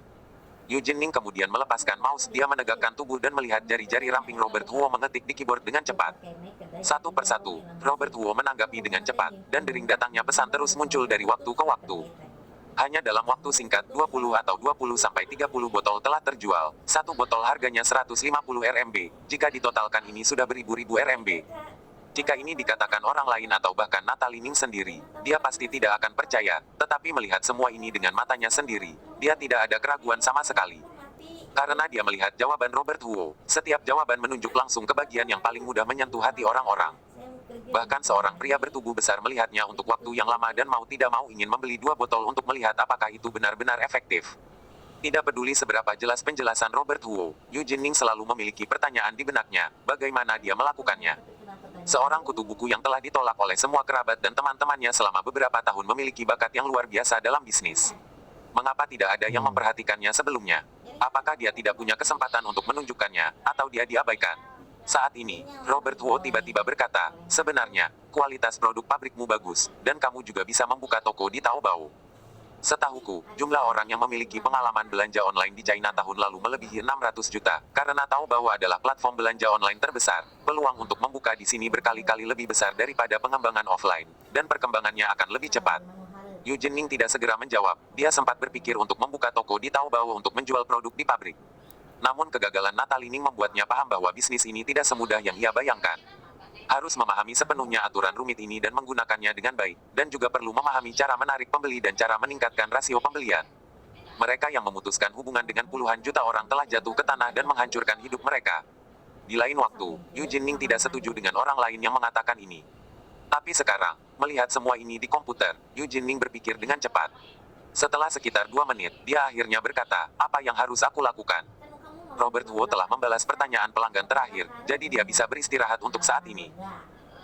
Yu Jinming kemudian melepaskan mouse, dia menegakkan tubuh dan melihat jari-jari ramping Robert Wu mengetik di keyboard dengan cepat. Satu persatu, Robert Wu menanggapi dengan cepat, dan dering datangnya pesan terus muncul dari waktu ke waktu. Hanya dalam waktu singkat, 20 atau 20-30 botol telah terjual. Satu botol harganya 150 RMB. Jika ditotalkan ini sudah beribu-ribu RMB. Jika ini dikatakan orang lain atau bahkan Natalining sendiri, dia pasti tidak akan percaya. Tetapi melihat semua ini dengan matanya sendiri, dia tidak ada keraguan sama sekali. Karena dia melihat jawaban Robert Wu, setiap jawaban menunjuk langsung ke bagian yang paling mudah menyentuh hati orang-orang. Bahkan seorang pria bertubuh besar melihatnya untuk waktu yang lama dan mau tidak mau ingin membeli 2 botol untuk melihat apakah itu benar-benar efektif. Tidak peduli seberapa jelas penjelasan Robert Wu, Yu Jinming selalu memiliki pertanyaan di benaknya, bagaimana dia melakukannya. Seorang kutu buku yang telah ditolak oleh semua kerabat dan teman-temannya selama beberapa tahun memiliki bakat yang luar biasa dalam bisnis. Mengapa tidak ada yang memperhatikannya sebelumnya? Apakah dia tidak punya kesempatan untuk menunjukkannya, atau dia diabaikan? Saat ini, Robert Wu tiba-tiba berkata, "Sebenarnya, kualitas produk pabrikmu bagus, dan kamu juga bisa membuka toko di Taobao. Setahuku, jumlah orang yang memiliki pengalaman belanja online di China tahun lalu melebihi 600 juta, karena Taobao adalah platform belanja online terbesar. Peluang untuk membuka di sini berkali-kali lebih besar daripada pengembangan offline, dan perkembangannya akan lebih cepat." Yu Jinming tidak segera menjawab, dia sempat berpikir untuk membuka toko di Taobao untuk menjual produk di pabrik. Namun kegagalan Natalining membuatnya paham bahwa bisnis ini tidak semudah yang ia bayangkan. Harus memahami sepenuhnya aturan rumit ini dan menggunakannya dengan baik, dan juga perlu memahami cara menarik pembeli dan cara meningkatkan rasio pembelian. Mereka yang memutuskan hubungan dengan puluhan juta orang telah jatuh ke tanah dan menghancurkan hidup mereka. Di lain waktu, Yu Jinming tidak setuju dengan orang lain yang mengatakan ini. Tapi sekarang, melihat semua ini di komputer, Yu Jinming berpikir dengan cepat. Setelah sekitar 2 menit, dia akhirnya berkata, "Apa yang harus aku lakukan?" Robert Wu telah membalas pertanyaan pelanggan terakhir, jadi dia bisa beristirahat untuk saat ini.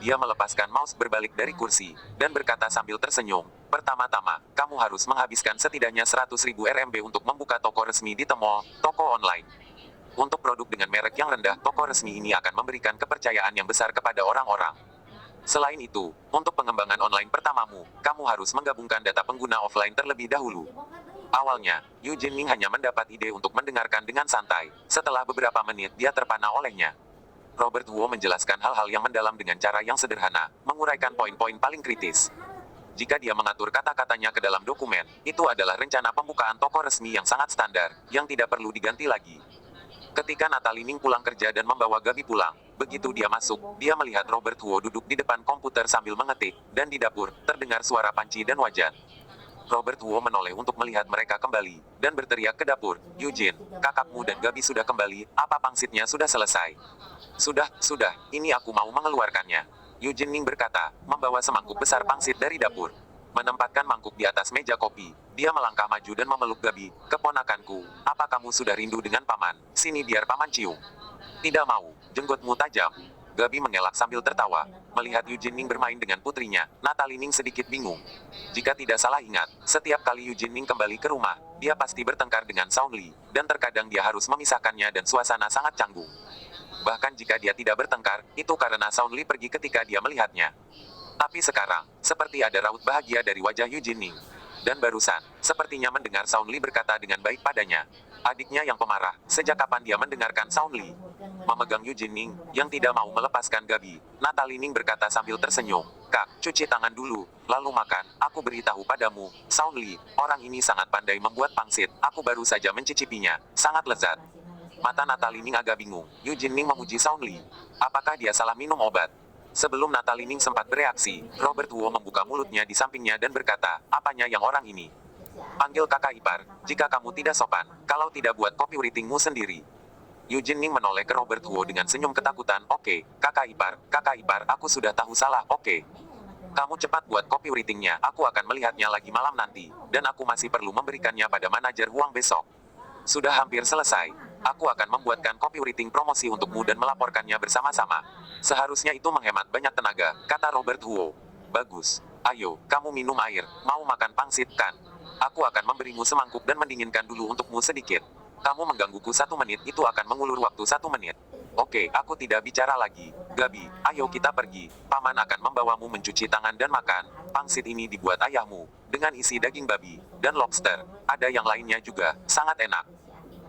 Dia melepaskan mouse berbalik dari kursi, dan berkata sambil tersenyum, "Pertama-tama, kamu harus menghabiskan setidaknya 100.000 RMB untuk membuka toko resmi di Tmall, toko online. Untuk produk dengan merek yang rendah, toko resmi ini akan memberikan kepercayaan yang besar kepada orang-orang. Selain itu, untuk pengembangan online pertamamu, kamu harus menggabungkan data pengguna offline terlebih dahulu. Awalnya, Yu Jinming hanya mendapat ide untuk mendengarkan dengan santai. Setelah beberapa menit dia terpana olehnya. Robert Huo menjelaskan hal-hal yang mendalam dengan cara yang sederhana, menguraikan poin-poin paling kritis. Jika dia mengatur kata-katanya ke dalam dokumen, itu adalah rencana pembukaan toko resmi yang sangat standar, yang tidak perlu diganti lagi. Ketika Natalie Ning pulang kerja dan membawa Gabi pulang, begitu dia masuk, dia melihat Robert Huo duduk di depan komputer sambil mengetik, dan di dapur, terdengar suara panci dan wajan. Robert Huo menoleh untuk melihat mereka kembali, dan berteriak ke dapur, Eugene, kakakmu dan Gabi sudah kembali, apa pangsitnya sudah selesai? Sudah, ini aku mau mengeluarkannya. Eugene Ning berkata, membawa semangkuk besar pangsit dari dapur. Menempatkan mangkuk di atas meja kopi, dia melangkah maju dan memeluk Gabi, keponakanku, apa kamu sudah rindu dengan paman? Sini biar paman cium. Tidak mau, jenggotmu tajam. Gabi mengelak sambil tertawa. Melihat Eugene Ning bermain dengan putrinya, Natalie Ning sedikit bingung. Jika tidak salah ingat, setiap kali Eugene Ning kembali ke rumah, dia pasti bertengkar dengan Sound Lee, dan terkadang dia harus memisahkannya dan suasana sangat canggung. Bahkan jika dia tidak bertengkar, itu karena Sound Lee pergi ketika dia melihatnya. Tapi sekarang, seperti ada raut bahagia dari wajah Eugene Ning. Dan barusan, sepertinya mendengar Sound Lee berkata dengan baik padanya. Adiknya yang pemarah, sejak kapan dia mendengarkan Sound Lee? Memegang Eugene Ning, yang tidak mau melepaskan Gabi, Natalie Ning berkata sambil tersenyum, Kak, cuci tangan dulu, lalu makan, aku beritahu padamu, Sound Lee, orang ini sangat pandai membuat pangsit, aku baru saja mencicipinya, sangat lezat. Mata Natalie Ning agak bingung, Eugene Ning memuji Sound Lee. Apakah dia salah minum obat? Sebelum Natalie Ning sempat bereaksi, Robert Huo membuka mulutnya di sampingnya dan berkata, apanya yang orang ini? Panggil kakak ipar, jika kamu tidak sopan, kalau tidak buat copywritingmu sendiri. Eugene Ning menoleh ke Robert Huo dengan senyum ketakutan, oke, kakak ipar, aku sudah tahu salah, oke. Kamu cepat buat copywritingnya, aku akan melihatnya lagi malam nanti, dan aku masih perlu memberikannya pada manajer Huang besok. Sudah hampir selesai. Aku akan membuatkan copywriting promosi untukmu dan melaporkannya bersama-sama. Seharusnya itu menghemat banyak tenaga, kata Robert Huo. Bagus. Ayo, kamu minum air. Mau makan pangsit, kan? Aku akan memberimu semangkuk dan mendinginkan dulu untukmu sedikit. Kamu menggangguku 1 menit, itu akan mengulur waktu 1 menit. Oke, aku tidak bicara lagi. Gabi, ayo kita pergi. Paman akan membawamu mencuci tangan dan makan. Pangsit ini dibuat ayahmu, dengan isi daging babi, dan lobster. Ada yang lainnya juga, sangat enak.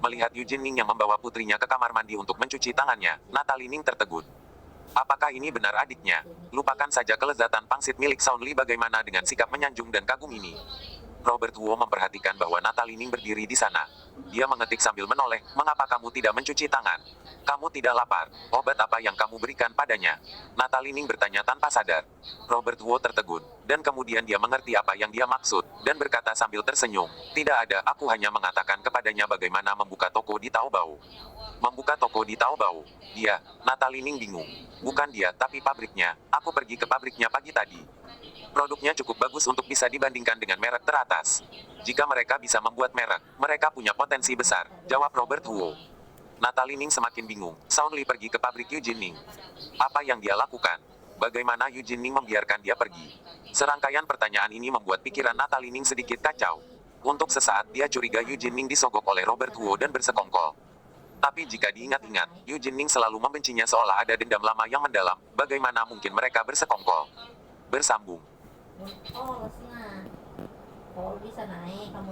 Melihat Eugene Ning yang membawa putrinya ke kamar mandi untuk mencuci tangannya, Natalie Ning tertegun. Apakah ini benar adiknya? Lupakan saja kelezatan pangsit milik Sound Lee, bagaimana dengan sikap menyanjung dan kagum ini? Robert Huo memperhatikan bahwa Natalie Ning berdiri di sana. Dia mengetik sambil menoleh, mengapa kamu tidak mencuci tangan? Kamu tidak lapar, obat apa yang kamu berikan padanya? Natalie Ning bertanya tanpa sadar. Robert Huo tertegun, dan kemudian dia mengerti apa yang dia maksud, dan berkata sambil tersenyum, tidak ada, aku hanya mengatakan kepadanya bagaimana membuka toko di Taobao. Membuka toko di Taobao. Dia, Natalie Ning bingung. Bukan dia, tapi pabriknya. Aku pergi ke pabriknya pagi tadi. Produknya cukup bagus untuk bisa dibandingkan dengan merek teratas. Jika mereka bisa membuat merek, mereka punya potensi besar, jawab Robert Huo. Natalie Ning semakin bingung. Sound Lee pergi ke pabrik Eugene Ning. Apa yang dia lakukan? Bagaimana Eugene Ning membiarkan dia pergi? Serangkaian pertanyaan ini membuat pikiran Natalie Ning sedikit kacau. Untuk sesaat dia curiga Eugene Ning disogok oleh Robert Huo dan bersekongkol. Tapi jika diingat-ingat, Eugene Ning selalu membencinya seolah ada dendam lama yang mendalam. Bagaimana mungkin mereka bersekongkol? Bersambung. Oh, harus na. Kalau bisa naik, kamu